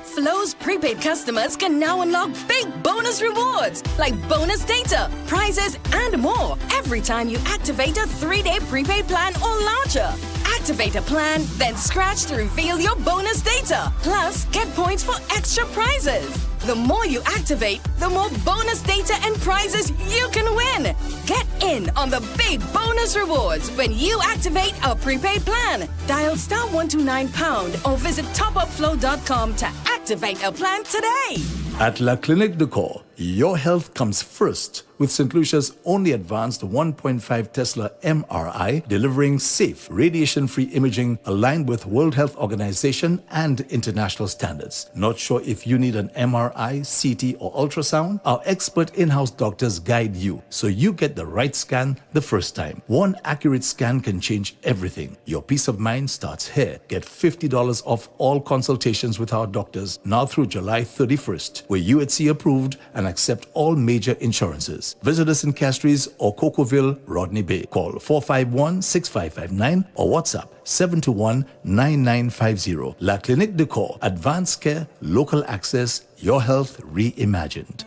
Flo's prepaid customers can now unlock big bonus rewards like bonus data, prizes, and more every time you activate a 3-day prepaid plan or larger. Activate a plan, then scratch to reveal your bonus data. Plus, get points for extra prizes. The more you activate, the more bonus data and prizes you can win. Get in on the big bonus rewards when you activate a prepaid plan. Dial *129# or visit topupflow.com to activate a plan today. At La Clinique de Corps, your health comes first with St. Lucia's only advanced 1.5 Tesla MRI, delivering safe, radiation-free imaging aligned with World Health Organization and international standards. Not sure if you need an MRI, CT, or ultrasound? Our expert in-house doctors guide you so you get the right scan the first time. One accurate scan can change everything. Your peace of mind starts here. Get $50 off all consultations with our doctors now through July 31st. We're UHC approved and accept all major insurances. Visit us in Castries or Cocoville, Rodney Bay. Call 451-6559 or WhatsApp 721-9950. La Clinique de Corps. Advanced care, local access, your health reimagined.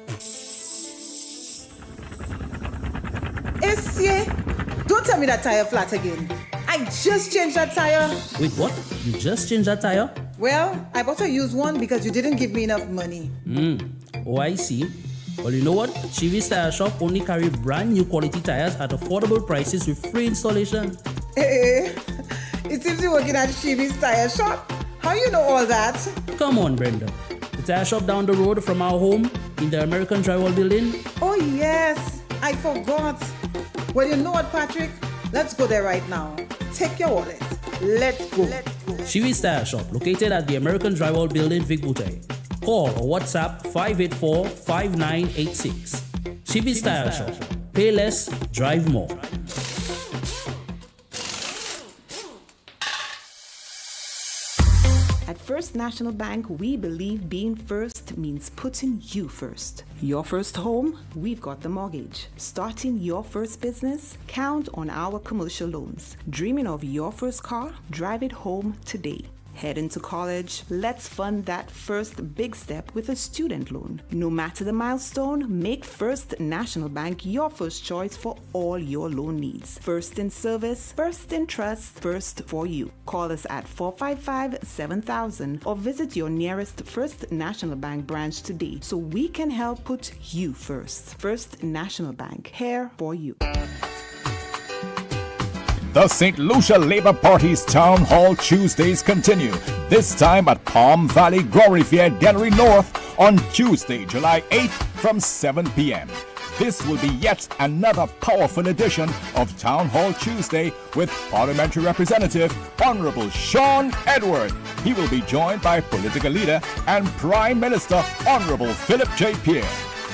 Essie, don't tell me that tire flat again. I just changed that tire. Wait, what? You just changed that tire? Well, I bought a used one because you didn't give me enough money. Oh, I see. Well, you know what? Chivi's Tire Shop only carry brand new quality tires at affordable prices with free installation. Hey, it seems you're working at Chivi's Tire Shop. How you know all that? Come on, Brenda. The tire shop down the road from our home in the American Drywall Building. Oh, yes. I forgot. Well, you know what, Patrick? Let's go there right now. Take your wallet. Let's go. Chivi's Tire Shop, located at the American Drywall Building, Vidbutai. Call or WhatsApp 584-5986. Chivi's Tire Shop. Pay less, drive more. At First National Bank, we believe being first means putting you first. Your first home, we've got the mortgage. Starting your first business, count on our commercial loans. Dreaming of your first car? Drive it home today. Heading to college? Let's fund that first big step with a student loan. No matter the milestone, make First National Bank your first choice for all your loan needs. First in service, first in trust, first for you. Call us at 455-7000 or visit your nearest First National Bank branch today so we can help put you first. First National Bank, here for you. The St. Lucia Labour Party's Town Hall Tuesdays continue, this time at Palm Valley Glory Fair, Delray North, on Tuesday, July 8th from 7 p.m. This will be yet another powerful edition of Town Hall Tuesday with Parliamentary Representative Honorable Sean Edward. He will be joined by political leader and Prime Minister Honorable Philip J. Pierre.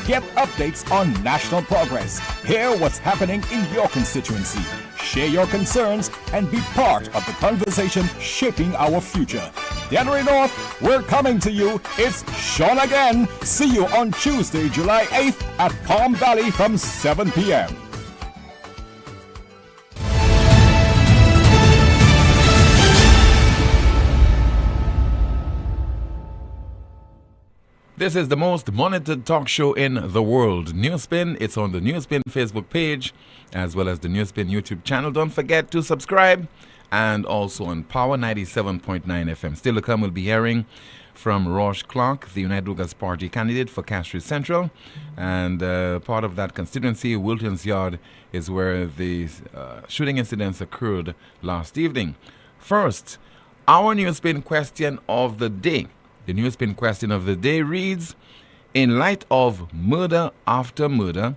Get updates on national progress. Hear what's happening in your constituency. Share your concerns and be part of the conversation shaping our future. Delray North, we're coming to you. It's Sean again. See you on Tuesday, July 8th at Palm Valley from 7 p.m. This is the most monitored talk show in the world. NewsSpin, it's on the NewsSpin Facebook page as well as the NewsSpin YouTube channel. Don't forget to subscribe, and also on Power 97.9 FM. Still to come, we'll be hearing from Roche Clark, the United Lugas Party candidate for Castries Central. And part of that constituency, Wilton's Yard, is where the shooting incidents occurred last evening. First, our NewsSpin question of the day. The NewsSpin question of the day reads, in light of murder after murder,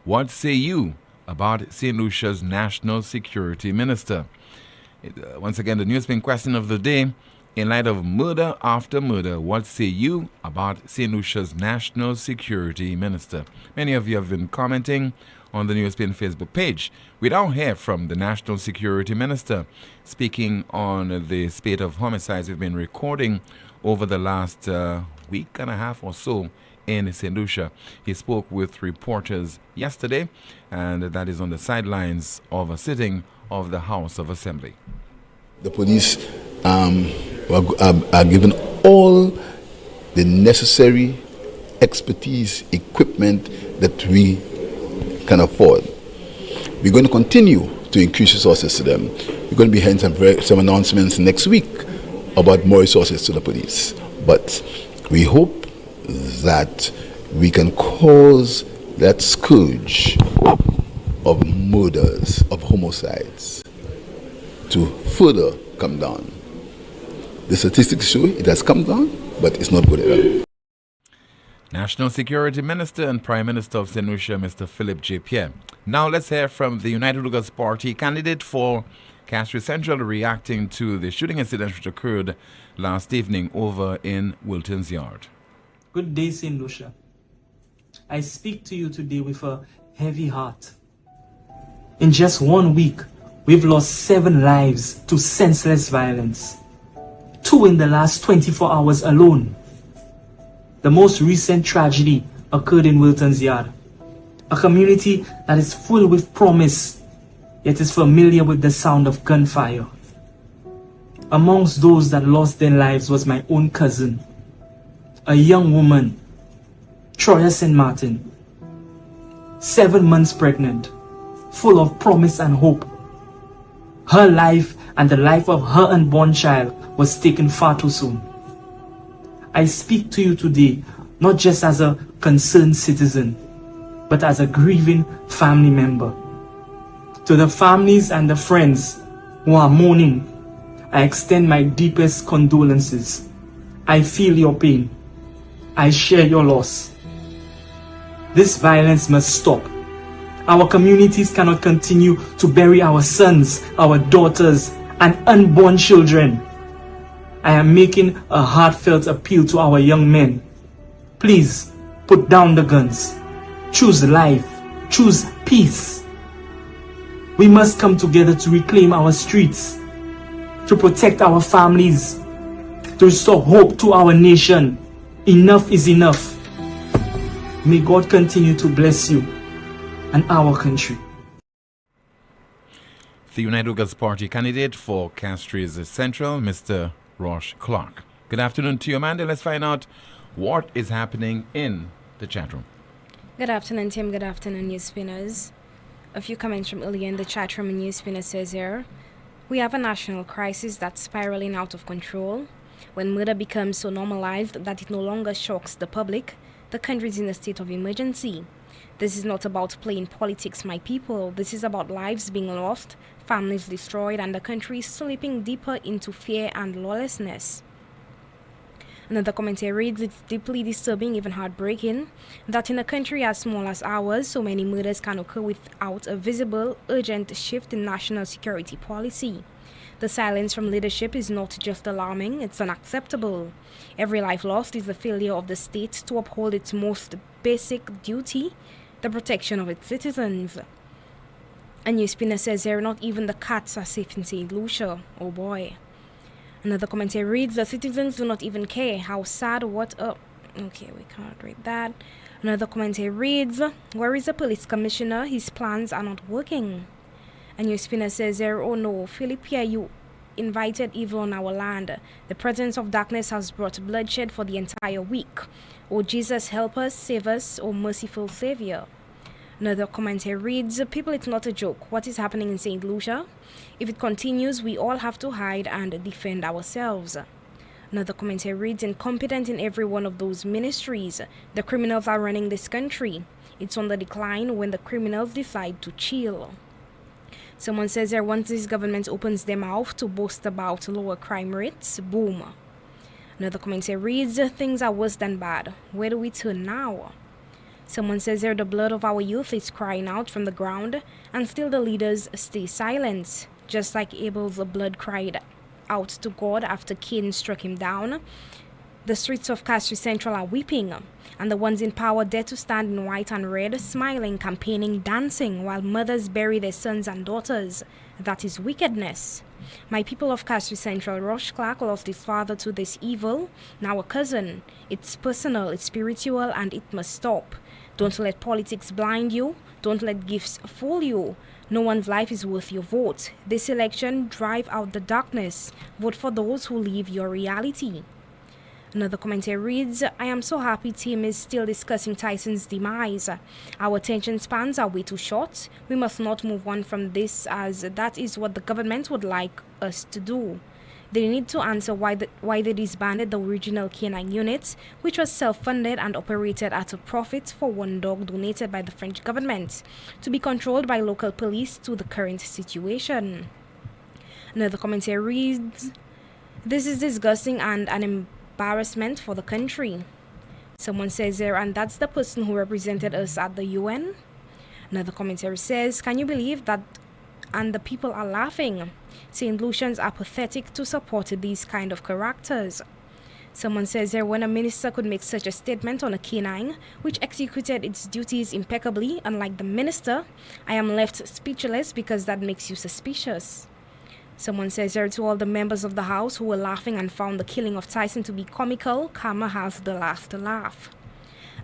what say you about St. Lucia's National Security Minister? Once again, the NewsSpin question of the day, in light of murder after murder, what say you about St. Lucia's National Security Minister? Many of you have been commenting on the NewsSpin Facebook page. We now hear from the National Security Minister speaking on the spate of homicides we've been recording over the last week and a half or so in St. Lucia. He spoke with reporters yesterday, and that is on the sidelines of a sitting of the House of Assembly. The police are given all the necessary expertise, equipment that we can afford. We're going to continue to increase resources to them. We're going to be hearing some announcements next week about more resources to the police. But we hope that we can cause that scourge of murders, of homicides, to further come down. The statistics show it has come down, but it's not good enough. National Security Minister and Prime Minister of St. Lucia, Mr. Philip J. Pierre. Now let's hear from the United Lugas Party candidate for Castries Central, reacting to the shooting incident which occurred last evening over in Wilton's Yard. Good day, St. Lucia. I speak to you today with a heavy heart. In just 1 week, we've lost 7 lives to senseless violence. 2 in the last 24 hours alone. The most recent tragedy occurred in Wilton's Yard, a community that is full with promise, yet is familiar with the sound of gunfire. Amongst those that lost their lives was my own cousin, a young woman, Troya St. Martin, 7 months pregnant, full of promise and hope. Her life and the life of her unborn child was taken far too soon. I speak to you today not just as a concerned citizen, but as a grieving family member. To the families and the friends who are mourning, I extend my deepest condolences. I feel your pain. I share your loss. This violence must stop. Our communities cannot continue to bury our sons, our daughters, and unborn children. I am making a heartfelt appeal to our young men. Please, put down the guns. Choose life. Choose peace. We must come together to reclaim our streets, to protect our families, to restore hope to our nation. Enough is enough. May God continue to bless you and our country. The United Lugas Party candidate for Castries Central, Mr. Roche Clark. Good afternoon to you, Amanda. Let's find out what is happening in the chat room. Good afternoon, Tim. Good afternoon, News Spinners. A few comments from earlier in the chat room. News Spinner says here, we have a national crisis that's spiraling out of control. When murder becomes so normalized that it no longer shocks the public, the country is in a state of emergency. This is not about playing politics, my people. This is about lives being lost, families destroyed, and the country slipping deeper into fear and lawlessness. Another commentary reads, it's deeply disturbing, even heartbreaking, that in a country as small as ours, so many murders can occur without a visible, urgent shift in national security policy. The silence from leadership is not just alarming, it's unacceptable. Every life lost is a failure of the state to uphold its most basic duty, the protection of its citizens. A News Spinner says here, not even the cats are safe in St. Lucia. Oh boy. Another commentary reads, the citizens do not even care. How sad, what a... Okay, we can't read that. Another commentary reads, where is the police commissioner? His plans are not working. A News Spinner says there, oh no, Philippia, you invited evil on our land. The presence of darkness has brought bloodshed for the entire week. Oh Jesus, help us, save us, oh merciful Savior. Another commentary reads, people, it's not a joke. What is happening in St. Lucia? If it continues, we all have to hide and defend ourselves. Another commentary reads, incompetent in every one of those ministries. The criminals are running this country. It's on the decline when the criminals decide to chill. Someone says there, once this government opens their mouth to boast about lower crime rates, boom. Another commentary reads, things are worse than bad. Where do we turn now? Someone says there, the blood of our youth is crying out from the ground, and still the leaders stay silent. Just like Abel's blood cried out to God after Cain struck him down, the streets of Castries Central are weeping, and the ones in power dare to stand in white and red, smiling, campaigning, dancing, while mothers bury their sons and daughters. That is wickedness. My people of Castries Central, Roche Clark lost his father to this evil, now a cousin. It's personal, it's spiritual, and it must stop. Don't let politics blind you. Don't let gifts fool you. No one's life is worth your vote. This election, drive out the darkness. Vote for those who live your reality. Another commentary reads, I am so happy Tim is still discussing Tyson's demise. Our attention spans are way too short. We must not move on from this, as that is what the government would like us to do. They need to answer why they disbanded the original K9 unit, which was self-funded and operated at a profit for one dog donated by the French government, to be controlled by local police to the current situation. Another commentary reads, this is disgusting and an embarrassment for the country. Someone says there, and that's the person who represented us at the UN. Another commentary says, can you believe that? And the people are laughing. St. Lucians are pathetic to support these kind of characters. Someone says there, when a minister could make such a statement on a K9, which executed its duties impeccably, unlike the minister, I am left speechless because that makes you suspicious. Someone says there, to all the members of the House who were laughing and found the killing of Tyson to be comical, karma has the last laugh.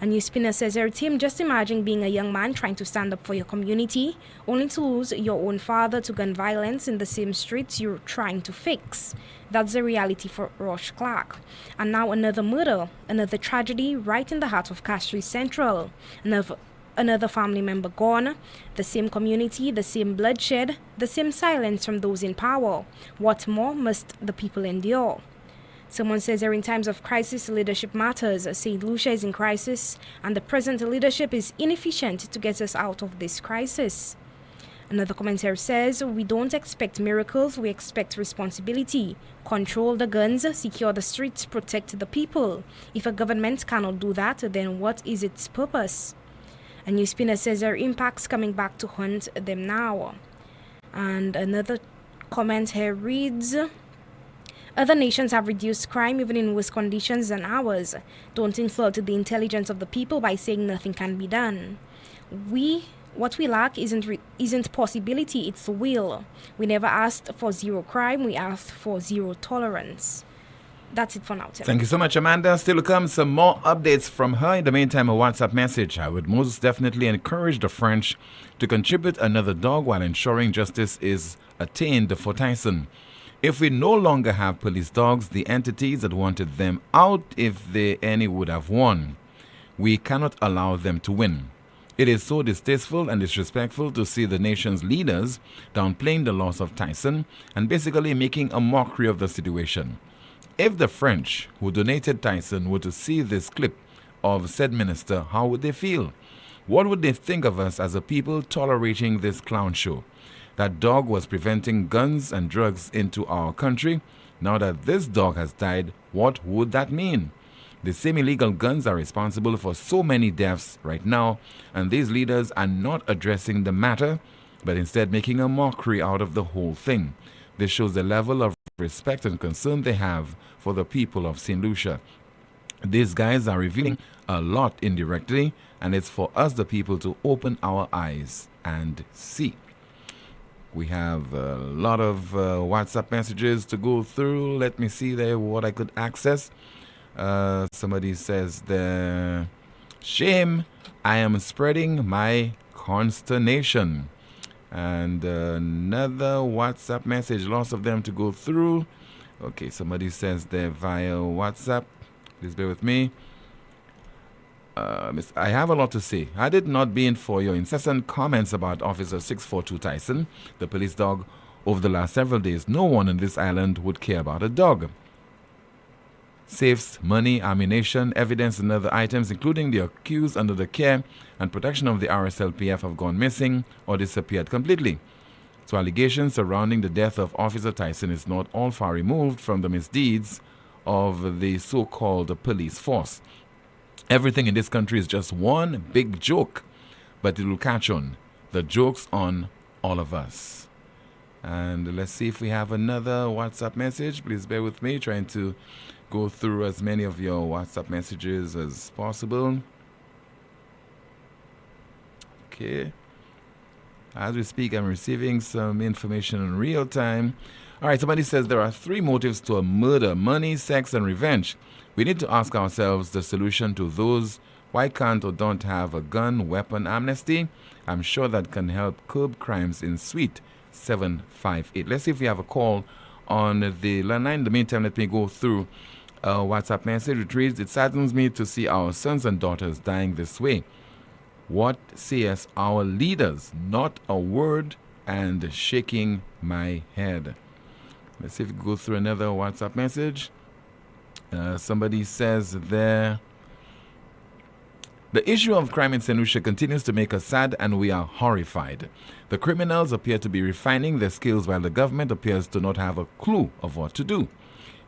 A News Spinner says there, Tim, just imagine being a young man trying to stand up for your community, only to lose your own father to gun violence in the same streets you're trying to fix. That's the reality for Roche Clark. And now another murder, another tragedy right in the heart of Castries Central. Another family member gone, the same community, the same bloodshed, the same silence from those in power. What more must the people endure? Someone says there, in times of crisis, leadership matters. St. Lucia is in crisis, and the present leadership is inefficient to get us out of this crisis. Another commentator says, we don't expect miracles, we expect responsibility. Control the guns, secure the streets, protect the people. If a government cannot do that, then what is its purpose? A News Spinner says there are impacts coming back to hunt them now. And another comment here reads, other nations have reduced crime even in worse conditions than ours. Don't insult the intelligence of the people by saying nothing can be done. What we lack isn't possibility, it's will. We never asked for zero crime, we asked for zero tolerance. That's it for now, Tim. Thank you so much, Amanda. Still to come, some more updates from her. In the meantime, a WhatsApp message. I would most definitely encourage the French to contribute another dog while ensuring justice is attained for Tyson. If we no longer have police dogs, the entities that wanted them out, if any would have won. We cannot allow them to win. It is so distasteful and disrespectful to see the nation's leaders downplaying the loss of Tyson and basically making a mockery of the situation. If the French who donated Tyson were to see this clip of said minister, how would they feel? What would they think of us as a people tolerating this clown show? That dog was preventing guns and drugs into our country. Now that this dog has died, what would that mean? The same illegal guns are responsible for so many deaths right now, and these leaders are not addressing the matter, but instead making a mockery out of the whole thing. This shows the level of respect and concern they have for the people of St. Lucia. These guys are revealing a lot indirectly, and it's for us, the people, to open our eyes and see. We have a lot of WhatsApp messages to go through. Let me see there what I could access. Somebody says the shame, I am spreading my consternation. And another WhatsApp message, lots of them to go through. Okay, somebody says they're via WhatsApp. Please bear with me. I have a lot to say. Had it not been for your incessant comments about Officer 642 Tyson, the police dog, over the last several days, no one in this island would care about a dog. Safes, money, ammunition, evidence, and other items, including the accused under the care and protection of the RSLPF, have gone missing or disappeared completely. So allegations surrounding the death of Officer Tyson is not all far removed from the misdeeds of the so-called police force. Everything in this country is just one big joke, but it will catch on. The joke's on all of us. And let's see if we have another WhatsApp message. Please bear with me, trying to go through as many of your WhatsApp messages as possible. Okay. As we speak, I'm receiving some information in real time. All right, somebody says there are 3 motives to a murder: money, sex, and revenge. We need to ask ourselves the solution to those. Why can't or don't have a gun weapon amnesty? I'm sure that can help curb crimes in Suite 758. Let's see if we have a call on the line. In the meantime, let me go through a WhatsApp message. It reads, it saddens me to see our sons and daughters dying this way. What says our leaders? Not a word, and shaking my head. Let's see if we can go through another WhatsApp message. Somebody says there, the issue of crime in St. Lucia continues to make us sad, and we are horrified. The criminals appear to be refining their skills while the government appears to not have a clue of what to do.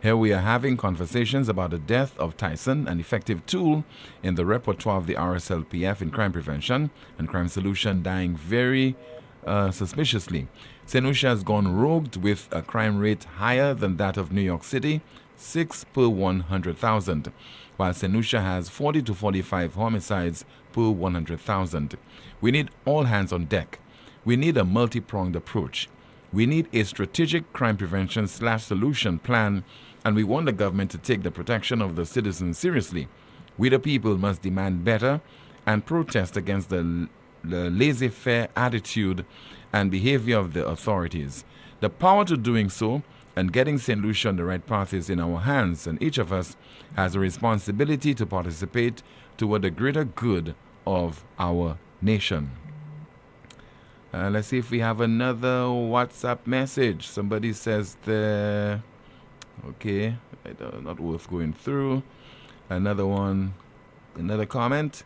Here we are having conversations about the death of Tyson, an effective tool in the repertoire of the RSLPF in crime prevention and crime solution, dying very suspiciously. St. Lucia has gone rogue with a crime rate higher than that of New York City, 6 per 100,000, while St. Lucia has 40 to 45 homicides per 100,000. We need all hands on deck. We need a multi-pronged approach. We need a strategic crime prevention / solution plan, and we want the government to take the protection of the citizens seriously. We the people must demand better and protest against the laissez-faire attitude and behavior of the authorities. The power to doing so and getting St. Lucia on the right path is in our hands, and each of us has a responsibility to participate toward the greater good of our nation. Let's see if we have another WhatsApp message. Somebody says there, okay, not worth going through. Another one, another comment.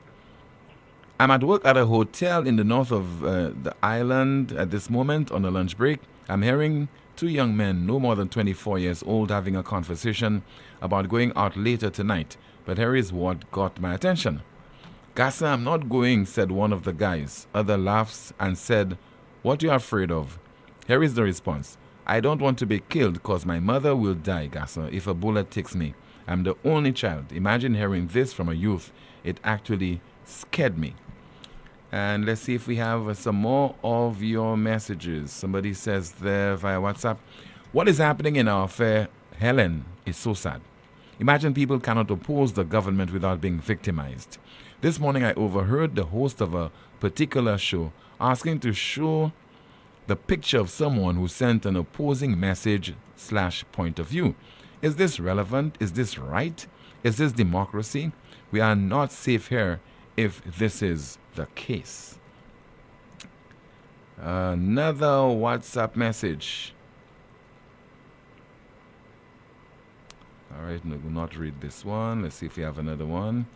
I'm at work at a hotel in the north of the island at this moment on a lunch break. I'm hearing 2 young men, no more than 24 years old, having a conversation about going out later tonight. But here is what got my attention. Gassa, I'm not going, said one of the guys. Other laughs and said, what are you afraid of? Here is the response. I don't want to be killed because my mother will die, Gassa, if a bullet takes me. I'm the only child. Imagine hearing this from a youth. It actually scared me. And let's see if we have some more of your messages. Somebody says there via WhatsApp, what is happening in our fair Helen is so sad. Imagine people cannot oppose the government without being victimized. This morning I overheard the host of a particular show asking to show the picture of someone who sent an opposing message / point of view. Is this relevant? Is this right? Is this democracy? We are not safe here if this is the case. Another WhatsApp message. All right, no, we'll not read this one. Let's see if we have another one.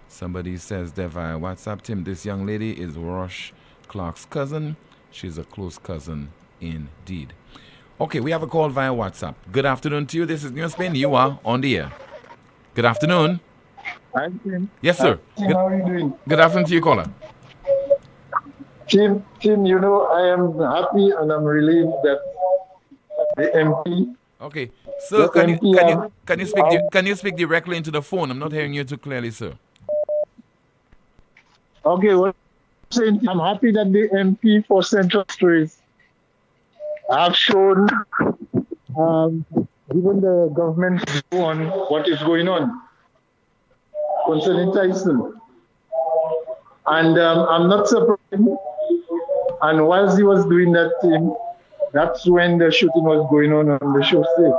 Somebody says there via WhatsApp, Tim, this young lady is Rosh Clark's cousin. She's a close cousin indeed. Okay, we have a call via WhatsApp. Good afternoon to you. This is NewsSpin. You are on the air. Good afternoon. Hi, Tim. Yes, sir. Tim, how are you doing? Good afternoon to you, caller. Tim, you know, I am happy and I'm relieved that the MP. Okay, sir, can you speak directly into the phone? I'm not hearing you too clearly, sir. Okay, well, I'm happy that the MP for Central Streets have shown, given the government's view on what is going on concerning Tyson. And I'm not surprised. And whilst he was doing that thing, that's when the shooting was going on the show state.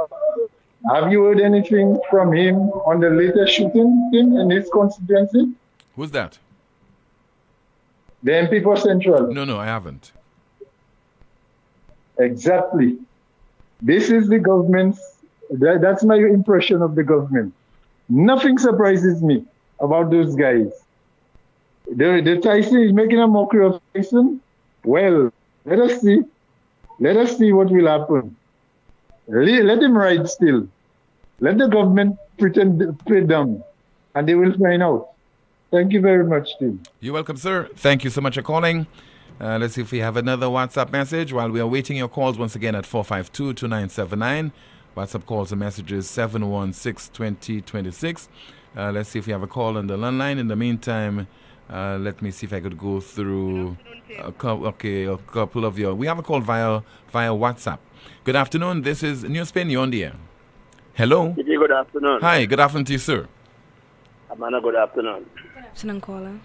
Have you heard anything from him on the latest shooting in his constituency? Who's that? The MP for Central. No, I haven't. Exactly. This is the government's, that's my impression of the government. Nothing surprises me about those guys. The Tyson is making a mockery of Tyson. Well, let us see. Let us see what will happen. Let him ride still. Let the government pretend to play dumb, and they will find out. Thank you very much, Tim. You're welcome, sir. Thank you so much for calling. Let's see if we have another WhatsApp message while we are waiting your calls once again at 452-2979. WhatsApp calls and messages 716-2026. Let's see if we have a call on the landline. In the meantime, let me see if I could go through a couple of your. We have a call via WhatsApp. Good afternoon. This is NewsSpin. You're on the air. Hello. Good afternoon. Hi. Good afternoon to you, sir. Amanda, good afternoon. Good afternoon, caller.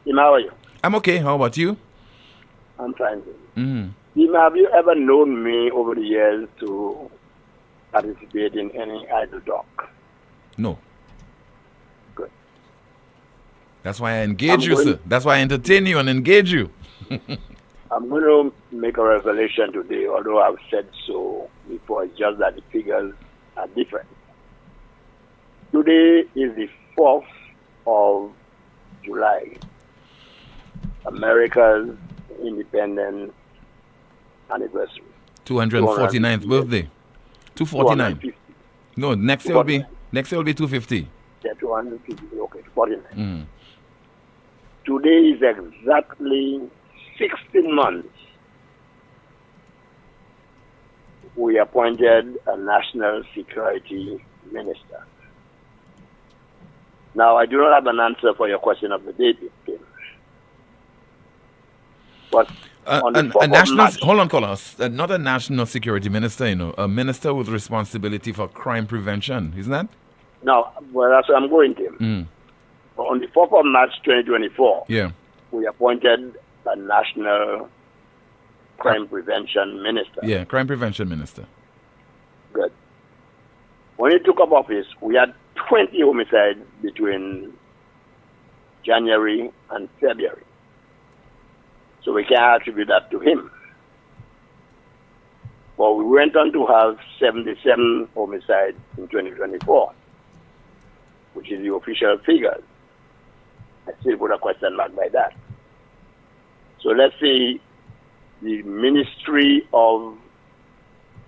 Tim, how are you? I'm okay. How about you? I'm fine. Mm-hmm. Tim, have you ever known me over the years to participate in any idle talk? No. Good. That's why I engage you, sir. That's why I entertain you and engage you. I'm going to make a revelation today, although I've said so before. It's just that the figures are different. Today is the 4th of July, America's independence anniversary. 249th birthday. 249. No, next year will be 250. Yeah, 250. Okay, 49. Mm. Today is exactly 16 months. We appointed a national security minister. Now, I do not have an answer for your question of the day, Tim. But on a national, hold on, caller. Not a national security minister, a minister with responsibility for crime prevention, isn't that? No, well, that's where I'm going, Tim. Mm. On the 4th of March 2024, yeah, we appointed a national crime prevention minister. Yeah, crime prevention minister. Good. When he took up office, we had 20 homicides between January and February. So we can't attribute that to him. But we went on to have 77 homicides in 2024, which is the official figures. I still put a question mark by that. So let's say the Ministry of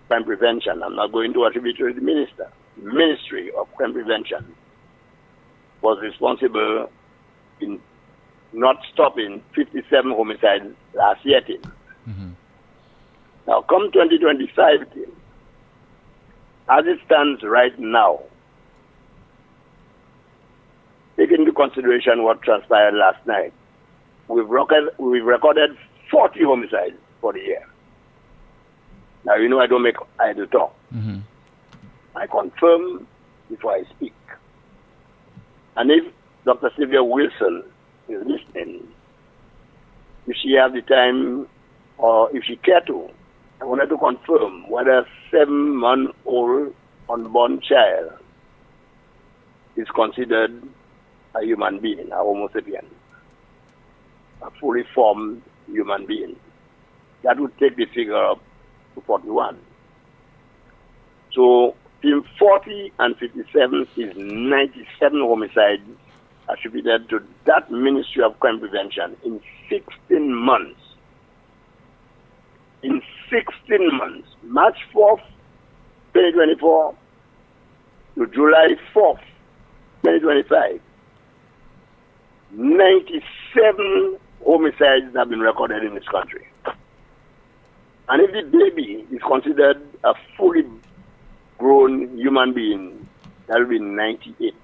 Crime Prevention, I'm not going to attribute to the minister, the Ministry of Crime Prevention was responsible in not stopping 57 homicides last year, Tim. Mm-hmm. Now, come 2025, Tim, as it stands right now, taking into consideration what transpired last night, we've recorded 40 homicides for the year. Now, I don't make idle talk. Mm-hmm. I confirm before I speak. And if Dr. Sylvia Wilson is listening, if she have the time or if she care to, I wanted to confirm whether a 7-month-old unborn child is considered a human being, a Homo sapien, a fully formed human being. That would take the figure up to 41. So, between 40 and 57 is 97 homicides attributed to that Ministry of Crime Prevention in 16 months. In 16 months, March 4th, 2024 to July 4th, 2025, 97 homicides have been recorded in this country. And if the baby is considered a fully grown human being, that will be 98.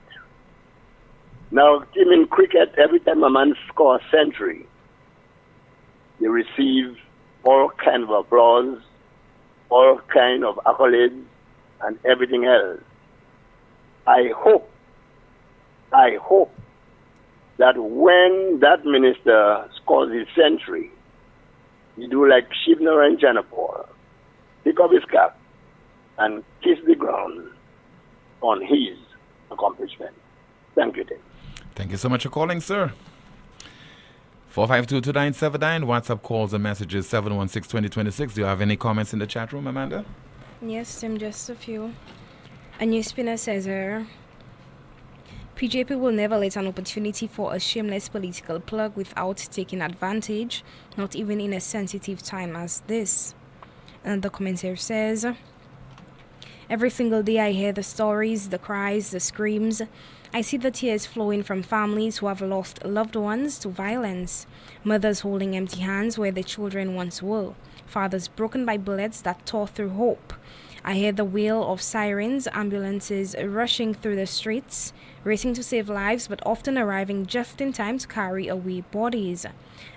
Now, team in cricket, every time a man scores a century, they receive all kind of applause, all kind of accolades, and everything else. I hope that when that minister scores his century, he do like Shivner and Janapur, pick up his cap and kiss the ground on his accomplishment. Thank you, Tim. Thank you so much for calling, sir. 452-2979, WhatsApp calls and messages 716-2026. Do you have any comments in the chat room, Amanda? Yes, Tim, just a few. A NewsSpinner says here, PJP will never let an opportunity for a shameless political plug without taking advantage, not even in a sensitive time as this. And the commentator says, every single day I hear the stories, the cries, the screams. I see the tears flowing from families who have lost loved ones to violence, mothers holding empty hands where their children once were, fathers broken by bullets that tore through hope. I hear the wail of sirens, ambulances rushing through the streets, racing to save lives, but often arriving just in time to carry away bodies.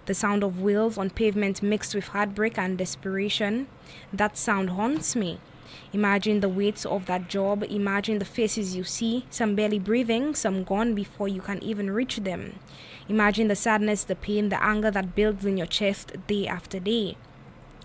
The sound of wheels on pavement mixed with heartbreak and desperation. That sound haunts me. Imagine the weight of that job. Imagine the faces you see, some barely breathing, some gone before you can even reach them. Imagine the sadness, the pain, the anger that builds in your chest day after day.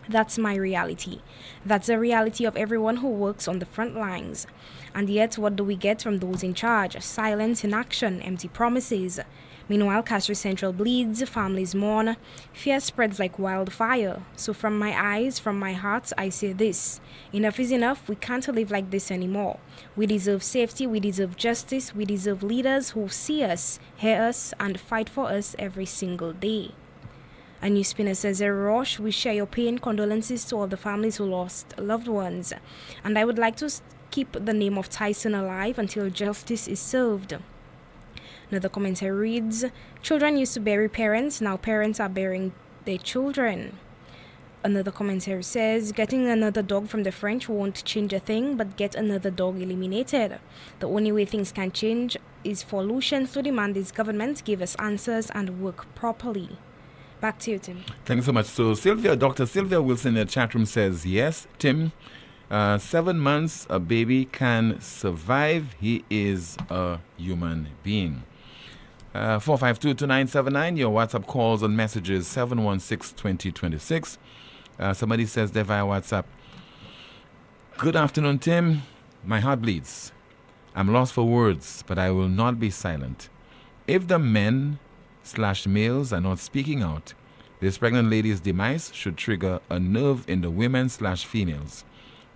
That's my reality. That's the reality of everyone who works on the front lines. And yet, what do we get from those in charge? Silence, inaction, empty promises. Meanwhile, Castro Central bleeds, families mourn, fear spreads like wildfire. So from my eyes, from my heart, I say this. Enough is enough. We can't live like this anymore. We deserve safety, we deserve justice, we deserve leaders who see us, hear us, and fight for us every single day. A NewsSpinner says, Roche, we share your pain, condolences to all the families who lost loved ones. And I would like to keep the name of Tyson alive until justice is served. Another commentator reads, children used to bury parents, now parents are burying their children. Another commentator says, getting another dog from the French won't change a thing, but get another dog eliminated. The only way things can change is for Lucians to demand this government give us answers and work properly. Back to you, Tim. Thank you so much. So Dr. Sylvia Wilson in the chat room says, yes, Tim, 7 months a baby can survive. He is a human being. 452-2979, your WhatsApp calls and messages 716-2026. Somebody says there via WhatsApp, good afternoon, Tim. My heart bleeds. I'm lost for words, but I will not be silent. If the men/males are not speaking out, this pregnant lady's demise should trigger a nerve in the women/females,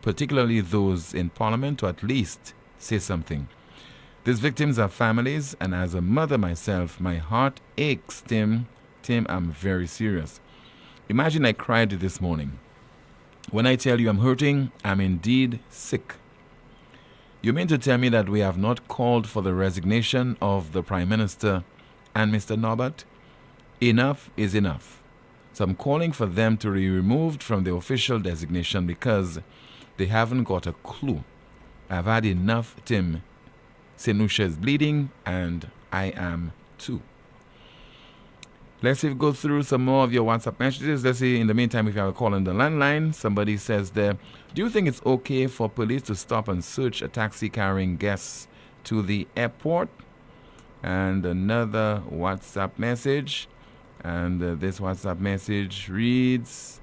particularly those in parliament, to at least say something. These victims are families, and as a mother myself, my heart aches, Tim. Tim, I'm very serious. Imagine I cried this morning. When I tell you I'm hurting, I'm indeed sick. You mean to tell me that we have not called for the resignation of the Prime Minister and Mr. Norbert? Enough is enough. So I'm calling for them to be removed from the official designation because they haven't got a clue. I've had enough, Tim. Senusha is bleeding, and I am too. Let's see if we go through some more of your WhatsApp messages. Let's see, in the meantime, if you have a call on the landline. Somebody says there, do you think it's okay for police to stop and search a taxi carrying guests to the airport? And another WhatsApp message. And this WhatsApp message reads,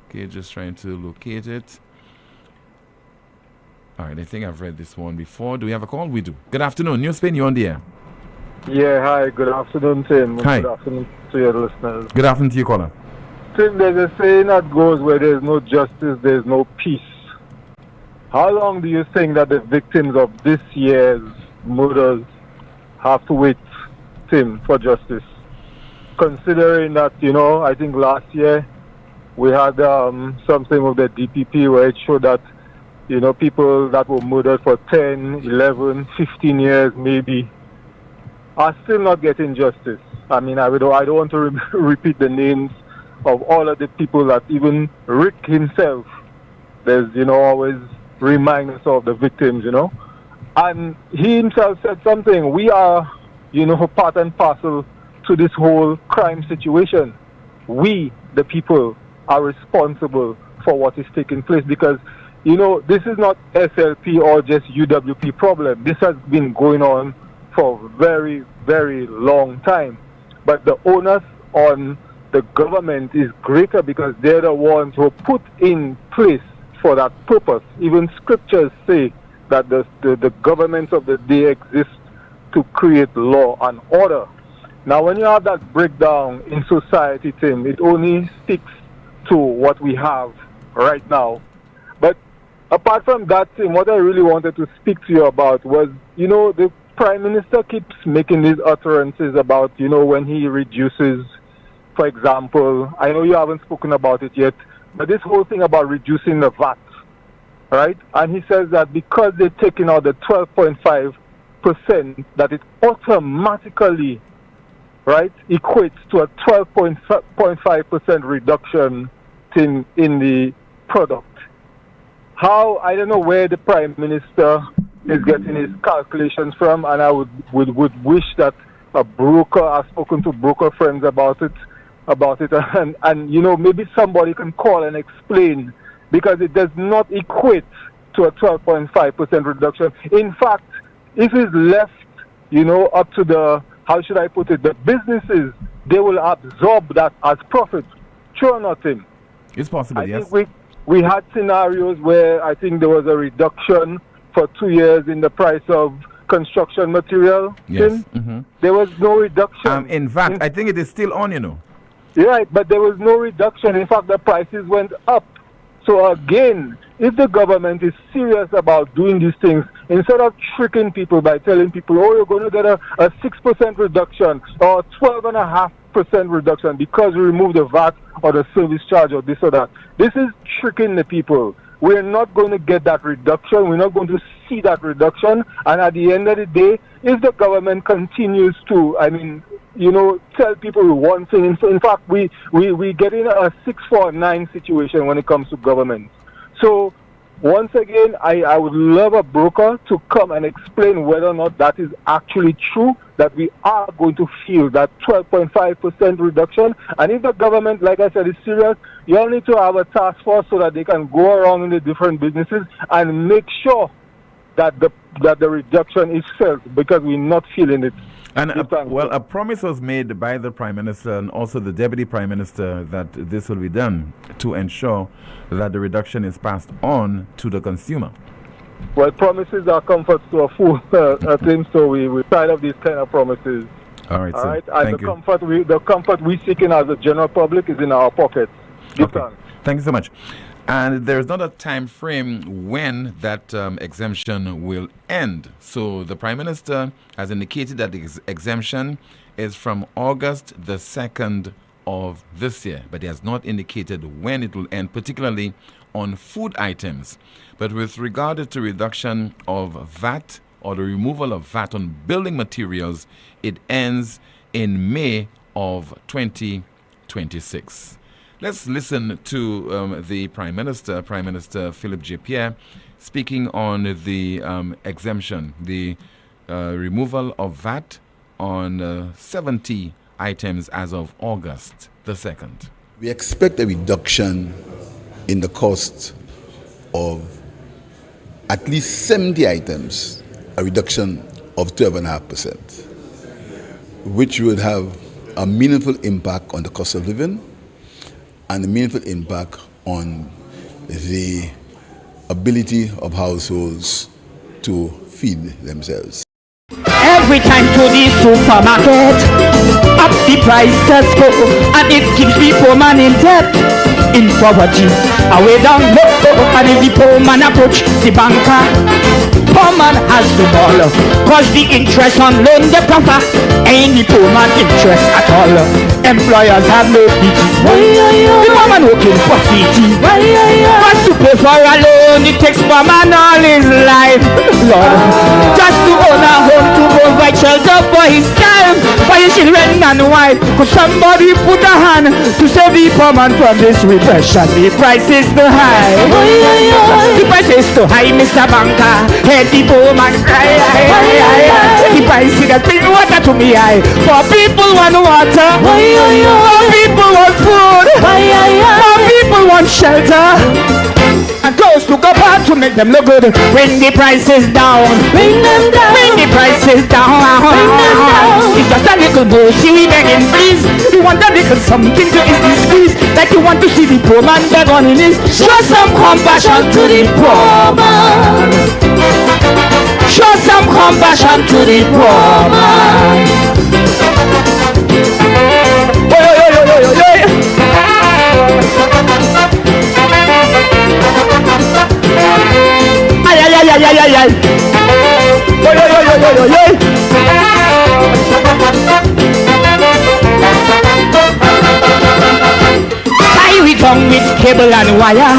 Okay, just trying to locate it. All right, I think I've read this one before. Do we have a call? We do. Good afternoon. NewsSpin, you're on the air. Yeah, hi. Good afternoon, Tim. Hi. Good afternoon to your listeners. Good afternoon to you, caller. Tim, there's a saying that goes where there's no justice, there's no peace. How long do you think that the victims of this year's murders have to wait, Tim, for justice? Considering that, I think last year we had something with the DPP where it showed that, people that were murdered for 10, 11, 15 years maybe are still not getting justice. I mean, I don't want to repeat the names of all of the people that even Rick himself, there's, always remind us of the victims, And he himself said something. We are, part and parcel to this whole crime situation. We, the people, are responsible for what is taking place because, this is not SLP or just UWP problem. This has been going on for a very, very long time. But the onus on the government is greater because they're the ones who put in place for that purpose. Even scriptures say that the governments of the day exist to create law and order. Now, when you have that breakdown in society, Tim, it only sticks to what we have right now. But apart from that, Tim, what I really wanted to speak to you about was, the Prime Minister keeps making these utterances about, when he reduces, for example, I know you haven't spoken about it yet, but this whole thing about reducing the VAT, right? And he says that because they're taking out the 12.5%, that it automatically, right, equates to a 12.5% reduction in the product. How, I don't know where the Prime Minister is getting his calculations from, and I would wish that a broker, I've spoken to broker friends about it, and maybe somebody can call and explain, because it does not equate to a 12.5% reduction. In fact, if it's left, up to the, how should I put it, the businesses, they will absorb that as profit. True or not, Tim? It's possible, yes. I think we had scenarios where I think there was a reduction for 2 years in the price of construction material. Yes. There was no reduction. In fact, I think it is still on, Right, but there was no reduction. In fact, the prices went up. So again, if the government is serious about doing these things, instead of tricking people by telling people, oh, you're going to get a 6% reduction or 12.5% reduction because you remove the VAT or the service charge or this or that. This is tricking the people. We're not going to get that reduction. We're not going to see that reduction. And at the end of the day, if the government continues to, tell people one thing. In fact, we get in a 6-4-9 situation when it comes to government. So, once again, I would love a broker to come and explain whether or not that is actually true, that we are going to feel that 12.5% reduction. And if the government, like I said, is serious, you all need to have a task force so that they can go around in the different businesses and make sure that the reduction is felt, because we're not feeling it. And a promise was made by the Prime Minister and also the Deputy Prime Minister that this will be done to ensure that the reduction is passed on to the consumer. Well, promises are comforts to a fool, Tim, so we're tired of these kind of promises. All right, sir. And Thank you. The comfort we're seeking as a general public is in our pockets. Okay. Thank you so much. And there's not a time frame when that exemption will end. So the Prime Minister has indicated that the exemption is from August the 2nd of this year, but he has not indicated when it will end, particularly on food items. But with regard to reduction of VAT or the removal of VAT on building materials, it ends in May of 2026. Let's listen to the Prime Minister Philip J. Pierre, speaking on the exemption, the removal of VAT on 70 items as of August the 2nd. We expect a reduction in the cost of at least 70 items, a reduction of 12.5%, which would have a meaningful impact on the cost of living and a meaningful impact on the ability of households to feed themselves. Every time to the supermarket, up the price just go, and it keeps the poor man in debt, in poverty, away down low, and if the poor man approach the banker, poor man has the ball, cause the interest on loan the proffer, ain't the poor man interest at all. Employers have no pity, the poor man working for city, wants to pay for a loan, it takes poor man all his life, Lord, just to own a home, to provide shelter for himself, for his children and wife. Could somebody put a hand to save the poor man from this repression? The price is too high. The price is too high, Mr. Banker. Head the poor man cry. The price is that bring water to me eye. For people want water. For people want food. For people want shelter. And those who go back to make them look good, bring the prices down. Bring them down. Bring the prices down. Bring them down. It's just a little bullshit we begging please. You want a little something to ease the squeeze, like you want to see the poor man beg on his knees. Show some compassion to the poor man. Show some compassion to the poor man. Ay, ay, ay, ay, ay, ay, ay. Oy, oy, oy, oy, oy, oy. Tie we down with cable and wire.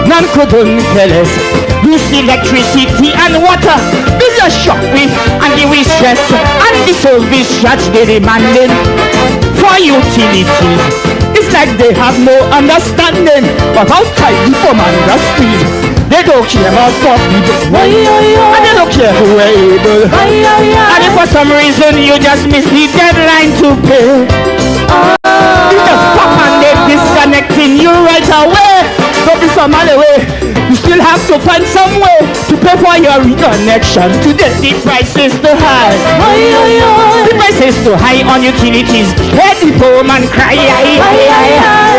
None couldn't tell us. Use electricity and water. This a shock with and give we stress. And the service charge they demanding for utilities. It's like they have no understanding of how tight the poor man does squeeze. They don't care about poor people, and they don't care who are able. And if for some reason you just miss the deadline to pay, you just pop and they're disconnecting you right away. Don't be some other way. You still have to find some way to pay for your reconnection. Today the price is too high. The price is too high on utilities. Let the poor man cry.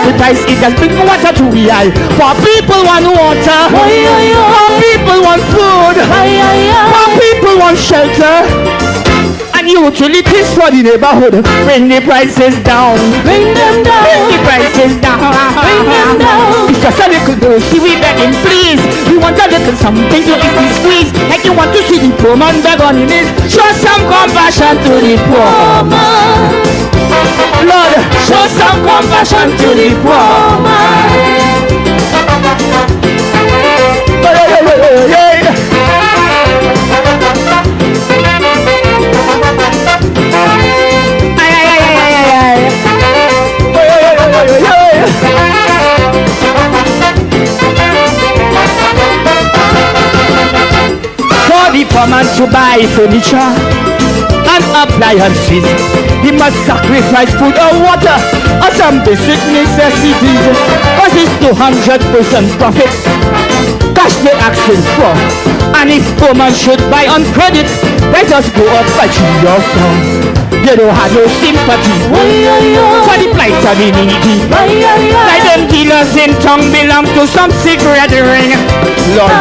The price is just bring water to the eye. For people want water. For people want food. For people want shelter. And utilities for the neighborhood. Bring the prices down. Bring them down. Bring the prices down. Bring them down. It's just a little dosey we begging please. We want a little something to ease the squeeze. Like you want to see the poor man beg on his knees. Show some compassion to the poor man. Lord, show some compassion to the poor man. For the poor man to buy furniture and appliances, he must sacrifice food or water or some basic necessities. Cause it's 200% profit cash they asking for. And if poor man should buy on credit, let us go up by 3 or 4. They don't have no sympathy for the plight of the needy. Like them dealers in tongue belong to some cigarette ring. Lord,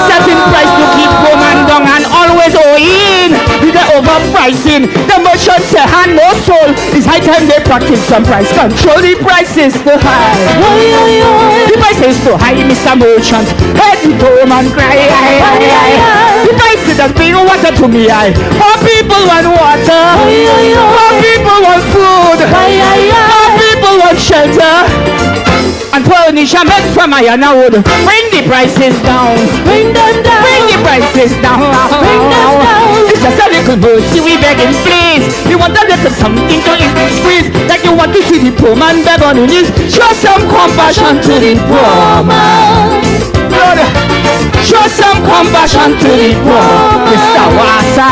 setting price to keep poor man down and always owing with the overpricing. The merchants say hand no soul. It's high time they practice some price control. The price is too high. The price is too high, Mr. Merchant. Let the poor man cry. The price is just bring water to me. More people want water. More people want food. More people want shelter. And furniture made from iron and wood. Bring the prices down. Bring them down. Bring the prices down. Bring them down. It's just a little mercy we begging please. We want a little something to ease the squeeze. Like you want to see the poor man beg on his knees. Show some compassion to the poor man. Lord, show some compassion to the poor. Mr. Wassa,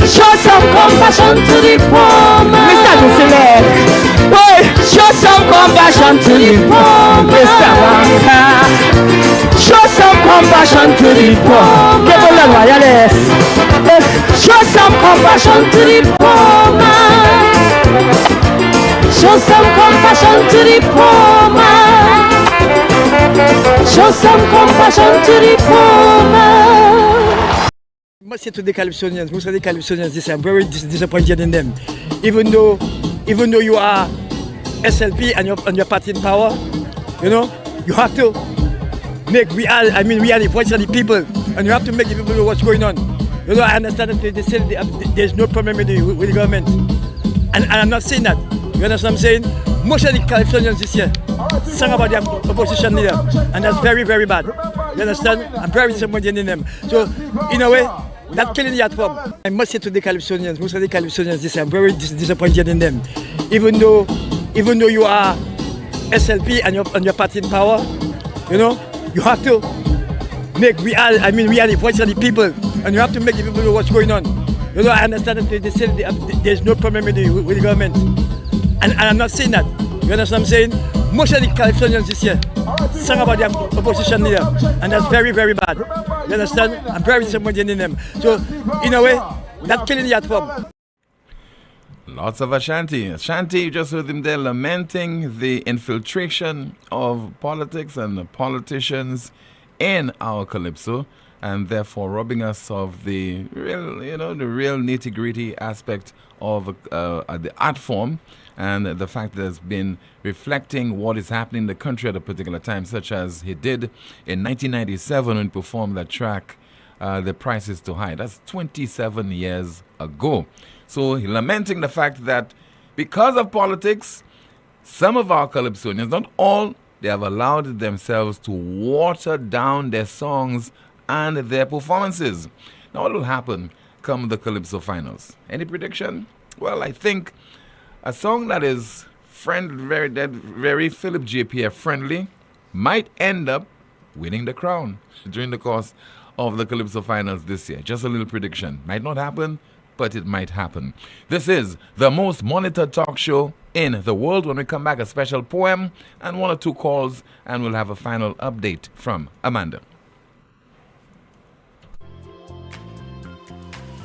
show some compassion to the poor man. Mr. Dusile, boy, show some compassion to the poor man. Mr. Wassa, show some compassion to the poor. Give a little wireless. Show some compassion to the poor man. Show some compassion to the poor man. some compassion to the poor man. Must say to the Calypsonians, most of the Calypsonians, this I'm very disappointed in them. Even though you are SLP and you're party in power, you know, you have to make we are the voice of the people, and you have to make the people know what's going on. You know, I understand that they say there's no problem with the government, and I'm not saying that. You understand what I'm saying? Most of the Calypsonians this year sang about their opposition leader, and that's very, very bad. You understand? I'm very disappointed in them. So, in a way, that's killing the art form. I must say to the Calypsonians, most of the Calypsonians this year, I'm very disappointed in them. Even though you are SLP and you're party in power, you know, you have to make we are the voice of the people, and you have to make the people know what's going on. You know, I understand that they say there's no problem with the government, and I'm not saying that. You understand what I'm saying? Most of the Calypsonians this year sang about their opposition leader, and that's very, very bad. You understand? I'm very disappointed in them. So, in a way, that's killing the art form. Lots of Ashanti. Ashanti, you just heard them there lamenting the infiltration of politics and the politicians in our Calypso, and therefore robbing us of the real, the real nitty-gritty aspect of the art form, and the fact that it's been reflecting what is happening in the country at a particular time, such as he did in 1997 when he performed that track, The Price is Too High. That's 27 years ago. So he lamenting the fact that because of politics, some of our Calypsonians, not all, they have allowed themselves to water down their songs and their performances. Now what will happen come the Calypso finals? Any prediction? Well, I think a song that is very Philip JPF friendly might end up winning the crown during the course of the Calypso finals this year. Just a little prediction. Might not happen, but it might happen. This is the most monitored talk show in the world. When we come back, a special poem and 1 or 2 calls, and we'll have a final update from Amanda.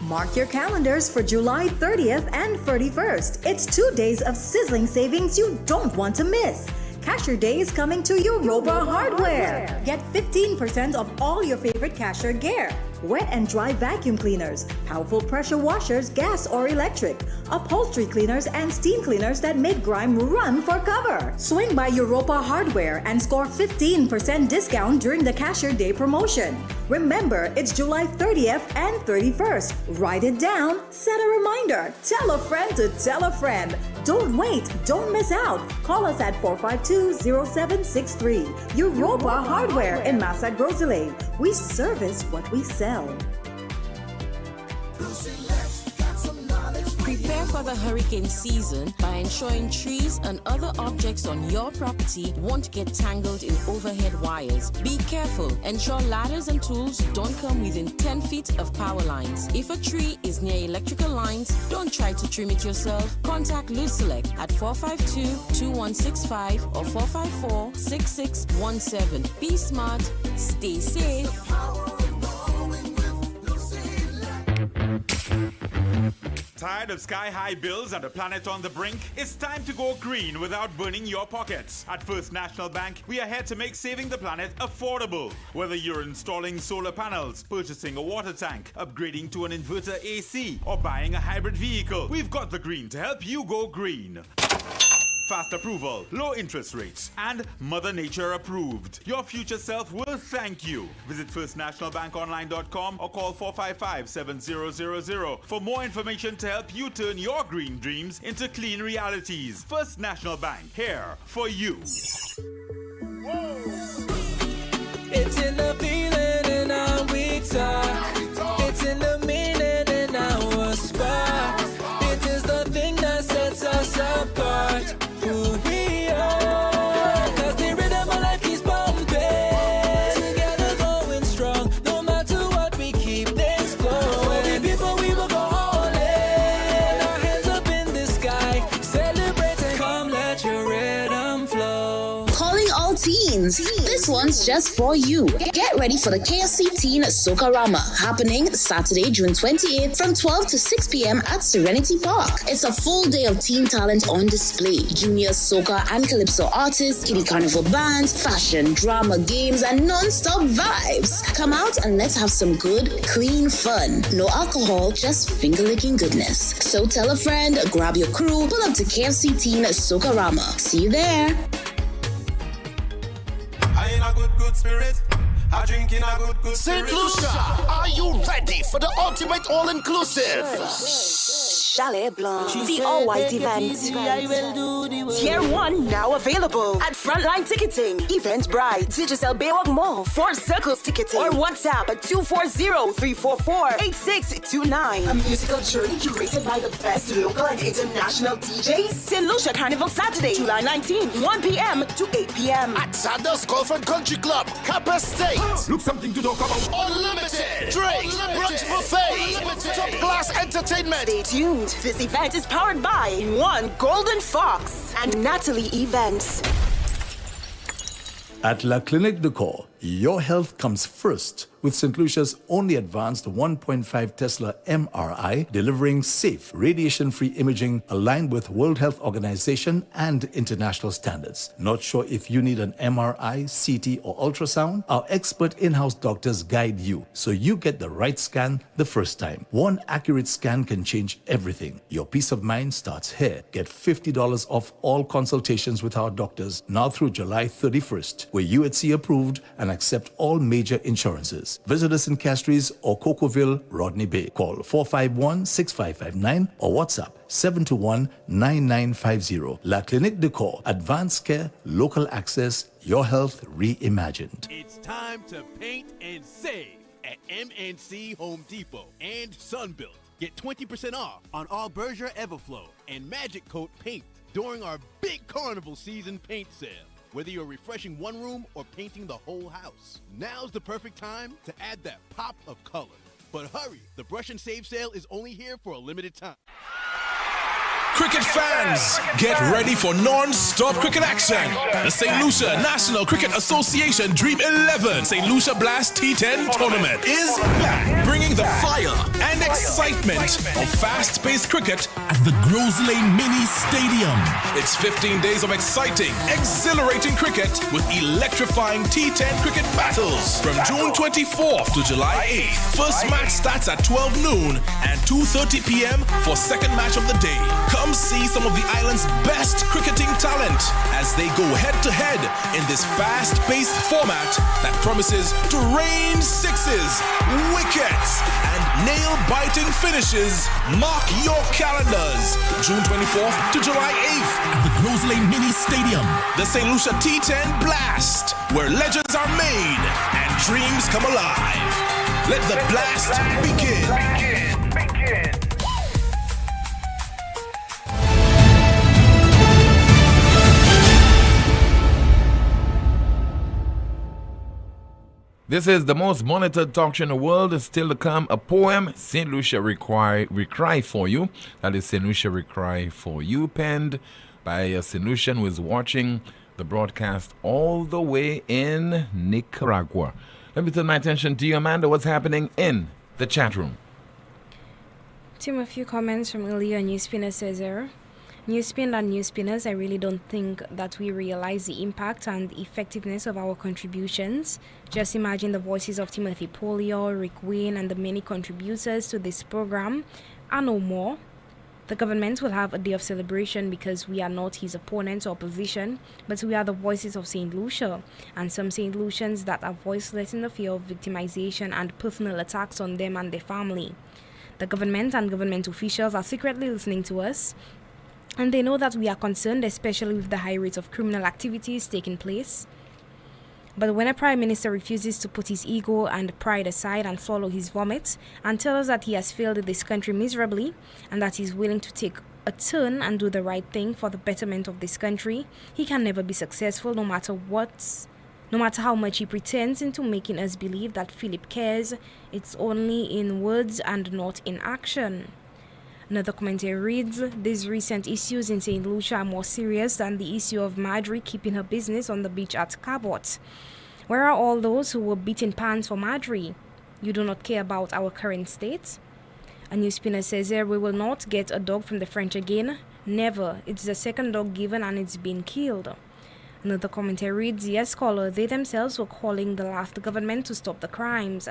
Mark your calendars for July 30th and 31st. It's 2 days of sizzling savings you don't want to miss. Cashier Day is coming to Europa Hardware. Get 15% off all your favorite cashier gear. Wet and dry vacuum cleaners, powerful pressure washers, gas or electric, upholstery cleaners and steam cleaners that make grime run for cover. Swing by Europa Hardware and score 15% discount during the Cashier Day promotion. Remember, it's July 30th and 31st. Write it down, set a reminder, tell a friend to tell a friend. Don't wait, don't miss out. Call us at 452-0763. Europa Hardware in Massad Grosley. We service what we sell. Prepare for the hurricane season by ensuring trees and other objects on your property won't get tangled in overhead wires. Be careful. Ensure ladders and tools don't come within 10 feet of power lines. If a tree is near electrical lines, don't try to trim it yourself. Contact Lucelec at 452-2165 or 454-6617. Be smart, stay safe. Tired of sky-high bills and a planet on the brink? It's time to go green without burning your pockets. At First National Bank, we are here to make saving the planet affordable. Whether you're installing solar panels, purchasing a water tank, upgrading to an inverter AC, or buying a hybrid vehicle, we've got the green to help you go green. Fast approval, low interest rates, and Mother Nature approved. Your future self will thank you. Visit firstnationalbankonline.com or call 455-7000 for more information to help you turn your green dreams into clean realities. First National Bank, here for you. It's in the feeling in our we talk. It's in the meaning in our spark. It is the thing that sets us apart. Who we are, 'cause the rhythm of life keeps pumping. Together going strong, no matter what, we keep things flowing. Before we will go all in, our hands up in the sky, celebrating. Come let your rhythm flow. Calling teens. This one's just for you. Get ready for the KFC Teen Socarama, happening Saturday, June 28th from 12 to 6 p.m. at Serenity Park. It's a full day of teen talent on display. Junior soca and calypso artists, kiddie carnival bands, fashion, drama, games, and non-stop vibes. Come out and let's have some good, clean fun. No alcohol, just finger-licking goodness. So tell a friend, grab your crew, pull up to KFC Teen Socarama. See you there. I in a good spirit. I drink in a good St. spirit. Lucia, are you ready for the ultimate all-inclusive? Chalet Blanc, the all-white event. Tier 1 now available at Frontline Ticketing, Eventbrite, Digicel Baywalk Mall, 4 Circles Ticketing, or WhatsApp at 240-344-8629. A musical journey curated by the best local and international DJs. St. Lucia Carnival Saturday, July 19th, 1 p.m. to 8 p.m. At Sanders Golf and Country Club, Kappa State. Look something to talk about. Unlimited drinks, brunch buffet, top-class entertainment. Stay tuned. This event is powered by One Golden Fox and Natalie Events. At La Clinique de Corps, your health comes first with St. Lucia's only advanced 1.5 Tesla MRI, delivering safe, radiation-free imaging aligned with World Health Organization and international standards. Not sure if you need an MRI, CT, or ultrasound? Our expert in-house doctors guide you so you get the right scan the first time. One accurate scan can change everything. Your peace of mind starts here. Get $50 off all consultations with our doctors now through July 31st. We're UHC approved and accept all major insurances. Visit us in Castries or Cocoville, Rodney Bay. Call 451-6559 or WhatsApp 721-9950. La Clinique de Corps. Advanced care, local access, your health reimagined. It's time to paint and save at MNC Home Depot and Sunbelt. Get 20% off on all Berger Everflow and Magic Coat paint during our big carnival season paint sale. Whether you're refreshing one room or painting the whole house, now's the perfect time to add that pop of color. But hurry, the Brush and Save sale is only here for a limited time. Cricket fans, get ready for non-stop cricket action. The St. Lucia National Cricket Association Dream 11 St. Lucia Blast T10 tournament is back, bringing the fire and excitement of fast-paced cricket at the Grosse Lane Mini Stadium. It's 15 days of exciting, exhilarating cricket with electrifying T10 cricket battles from June 24th to July 8th. First match starts at 12 noon and 2:30 p.m. for second match of the day. Come see some of the island's best cricketing talent as they go head-to-head in this fast-paced format that promises to rain sixes, wickets, and nail-biting finishes. Mark your calendars. June 24th to July 8th at the Grosse Lane Mini Stadium. The St. Lucia T10 Blast, where legends are made and dreams come alive. Let the blast begin. This is the most monitored talk show in the world. Still to come, a poem, St. Lucia Recry for You. That is St. Lucia Recry for You, penned by a St. Lucian who is watching the broadcast all the way in Nicaragua. Let me turn my attention to you, Amanda. What's happening in the chat room? Tim, a few comments from earlier. NewsSpinner says here, NewsSpin and NewsSpinners, I really don't think that we realize the impact and the effectiveness of our contributions. Just imagine the voices of Timothy Poleon, Rick Wayne, and the many contributors to this program and no more. The government will have a day of celebration because we are not his opponents or opposition, but we are the voices of St. Lucia, and some St. Lucians that are voiceless in the fear of victimization and personal attacks on them and their family. The government and government officials are secretly listening to us, and they know that we are concerned, especially with the high rates of criminal activities taking place. But when a prime minister refuses to put his ego and pride aside and swallow his vomit and tell us that he has failed this country miserably and that he's willing to take a turn and do the right thing for the betterment of this country, he can never be successful no matter how much he pretends into making us believe that Philip cares. It's only in words and not in action. Another commentary reads, these recent issues in St. Lucia are more serious than the issue of Marjorie keeping her business on the beach at Cabot. Where are all those who were beating pants for Marjorie? You do not care about our current state? A NewsSpinner says here, we will not get a dog from the French again. Never. It's the second dog given and it's been killed. Another commentary reads, yes, caller, they themselves were calling the last government to stop the crimes.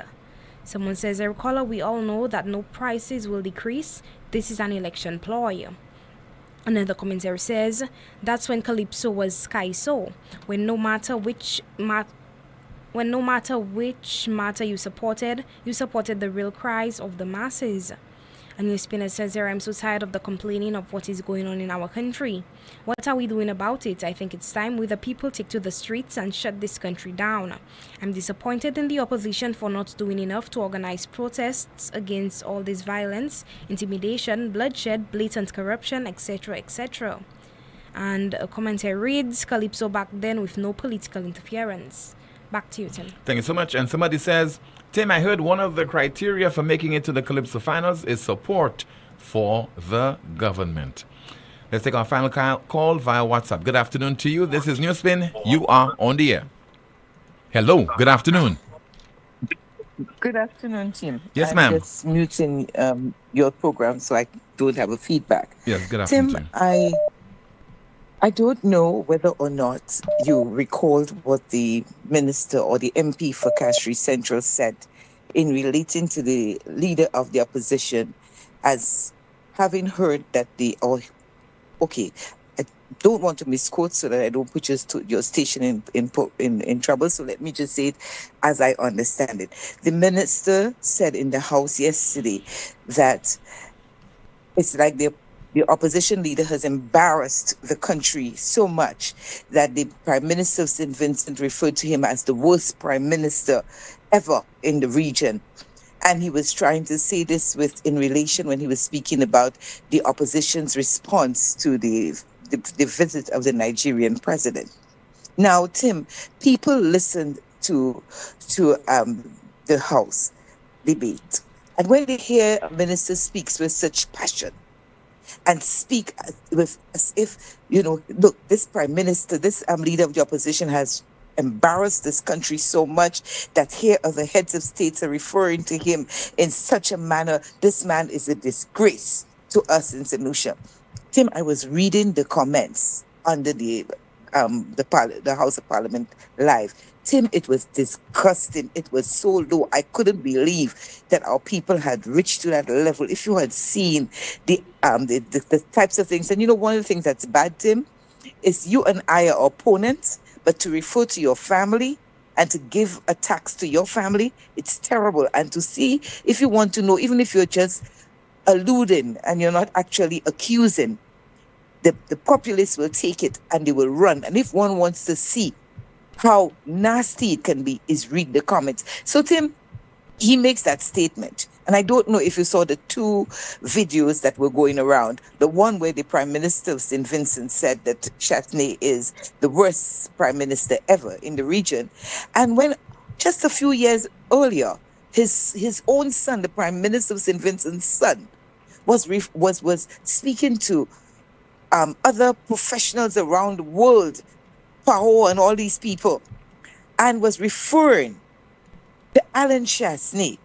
Someone says, caller, we all know that no prices will decrease. This is an election ploy. Another commentary says, that's when Calypso was Skyso, when no matter which matter you supported the real cries of the masses. A NewsSpinner says here, I'm so tired of the complaining of what is going on in our country. What are we doing about it? I think it's time we the people take to the streets and shut this country down. I'm disappointed in the opposition for not doing enough to organize protests against all this violence, intimidation, bloodshed, blatant corruption, etc., etc. And a commentary reads, Calypso back then with no political interference. Back to you, Tim. Thank you so much. And somebody says, Tim, I heard one of the criteria for making it to the Calypso finals is support for the government. Let's take our final call via WhatsApp. Good afternoon to you. This is NewsSpin. You are on the air. Hello. Good afternoon. Good afternoon, Tim. Yes, ma'am. I'm just muting your program so I don't have a feedback. Yes, good afternoon. Tim, I don't know whether or not you recalled what the minister or the MP for Castries Central said in relating to the leader of the opposition as having heard that I don't want to misquote so that I don't put your station in trouble. So let me just say it as I understand it. The minister said in the House yesterday that it's like the opposition leader has embarrassed the country so much that the Prime Minister of St. Vincent referred to him as the worst Prime Minister ever in the region. And he was trying to say this in relation when he was speaking about the opposition's response to the visit of the Nigerian president. Now, Tim, people listened to the House debate. And when they hear a minister speaks with such passion, and speak as if, look, this prime minister, this leader of the opposition has embarrassed this country so much that here are the heads of states are referring to him in such a manner. This man is a disgrace to us in St. Lucia. Tim, I was reading the comments under the House of Parliament live. Tim, it was disgusting. It was so low. I couldn't believe that our people had reached to that level. If you had seen the types of things, and one of the things that's bad, Tim, is you and I are opponents, but to refer to your family and to give attacks to your family, it's terrible. And to see, if you want to know, even if you're just alluding and you're not actually accusing, the populace will take it and they will run. And if one wants to see how nasty it can be, is read the comments. So, Tim, he makes that statement. And I don't know if you saw the two videos that were going around. The one where the Prime Minister of St. Vincent said that Chasney is the worst Prime Minister ever in the region. And when just a few years earlier, his own son, the Prime Minister of St. Vincent's son, was speaking to other professionals around the world, Pao and all these people, and was referring to Alan Chasney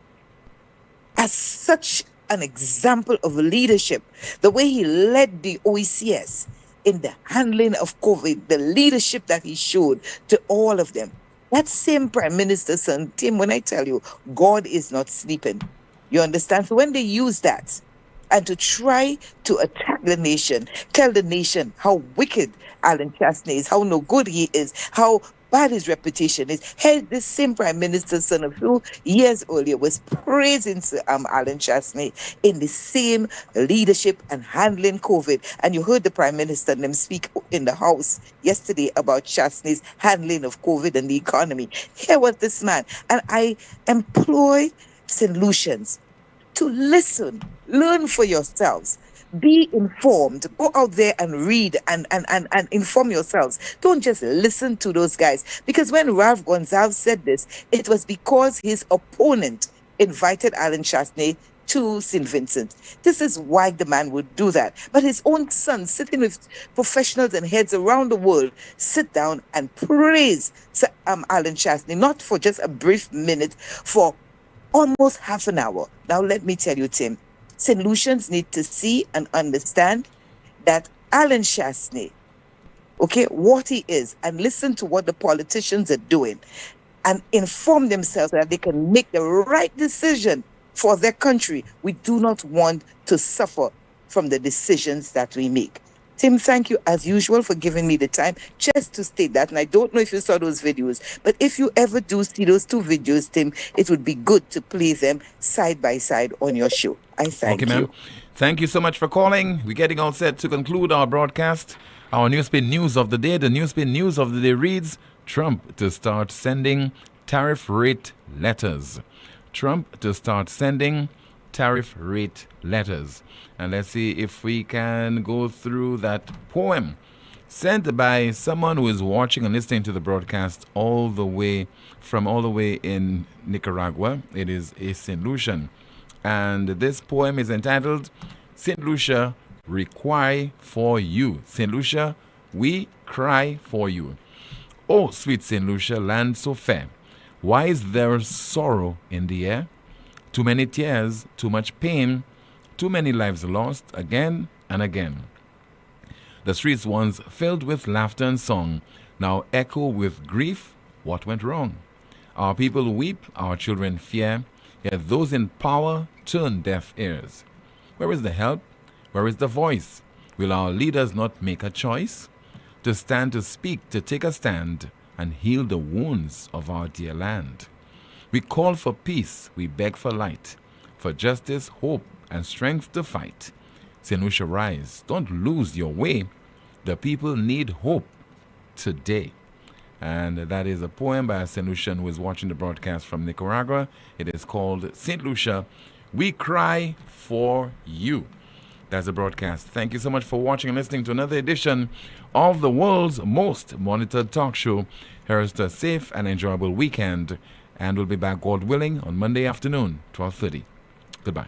as such an example of leadership, the way he led the OECS in the handling of COVID, the leadership that he showed to all of them. That same Prime Minister's son, Tim, when I tell you, God is not sleeping. You understand? So when they use that and to try to attack the nation, tell the nation how wicked Alan Chasney is, how no good he is, how bad his reputation is. Hey, this same Prime Minister's son a few years earlier was praising Alan Chasney in the same leadership and handling COVID. And you heard the Prime Minister and them speak in the House yesterday about Chasney's handling of COVID and the economy. Here was this man. And I employ St. Lucians to listen, learn for yourselves. Be informed. Go out there and read and inform yourselves. Don't just listen to those guys. Because when Ralph Gonzalez said this, it was because his opponent invited Alan Chasney to St. Vincent. This is why the man would do that. But his own son, sitting with professionals and heads around the world, sit down and praise Sir Alan Chastney, not for just a brief minute, for almost half an hour. Now, let me tell you, Tim, St. Lucians need to see and understand that Alan Chastney, okay, what he is, and listen to what the politicians are doing, and inform themselves that they can make the right decision for their country. We do not want to suffer from the decisions that we make. Tim, thank you as usual for giving me the time just to state that. And I don't know if you saw those videos, but if you ever do see those two videos, Tim, it would be good to play them side by side on your show. I thank you. Ma'am. Thank you so much for calling. We're getting all set to conclude our broadcast. Our NewsSpin news of the day. The NewsSpin news of the day reads, Trump to start sending tariff rate letters. Trump to start sending tariff rate letters. And let's see if we can go through that poem sent by someone who is watching and listening to the broadcast all the way in Nicaragua. It is a St. Lucian. And this poem is entitled, St. Lucia, we cry for you. St. Lucia, we cry for you. Oh, sweet St. Lucia, land so fair, why is there sorrow in the air? Too many tears, too much pain, too many lives lost again and again. The streets once filled with laughter and song, now echo with grief. What went wrong? Our people weep, our children fear, yet those in power turn deaf ears. Where is the help? Where is the voice? Will our leaders not make a choice? To stand, to speak, to take a stand, and heal the wounds of our dear land. We call for peace, we beg for light, for justice, hope, and strength to fight. St. Lucia, rise, don't lose your way. The people need hope today. And that is a poem by a St. Lucian who is watching the broadcast from Nicaragua. It is called St. Lucia, we cry for you. That's the broadcast. Thank you so much for watching and listening to another edition of the world's most monitored talk show. Here's a safe and enjoyable weekend. And we'll be back, God willing, on Monday afternoon, 12:30. Goodbye.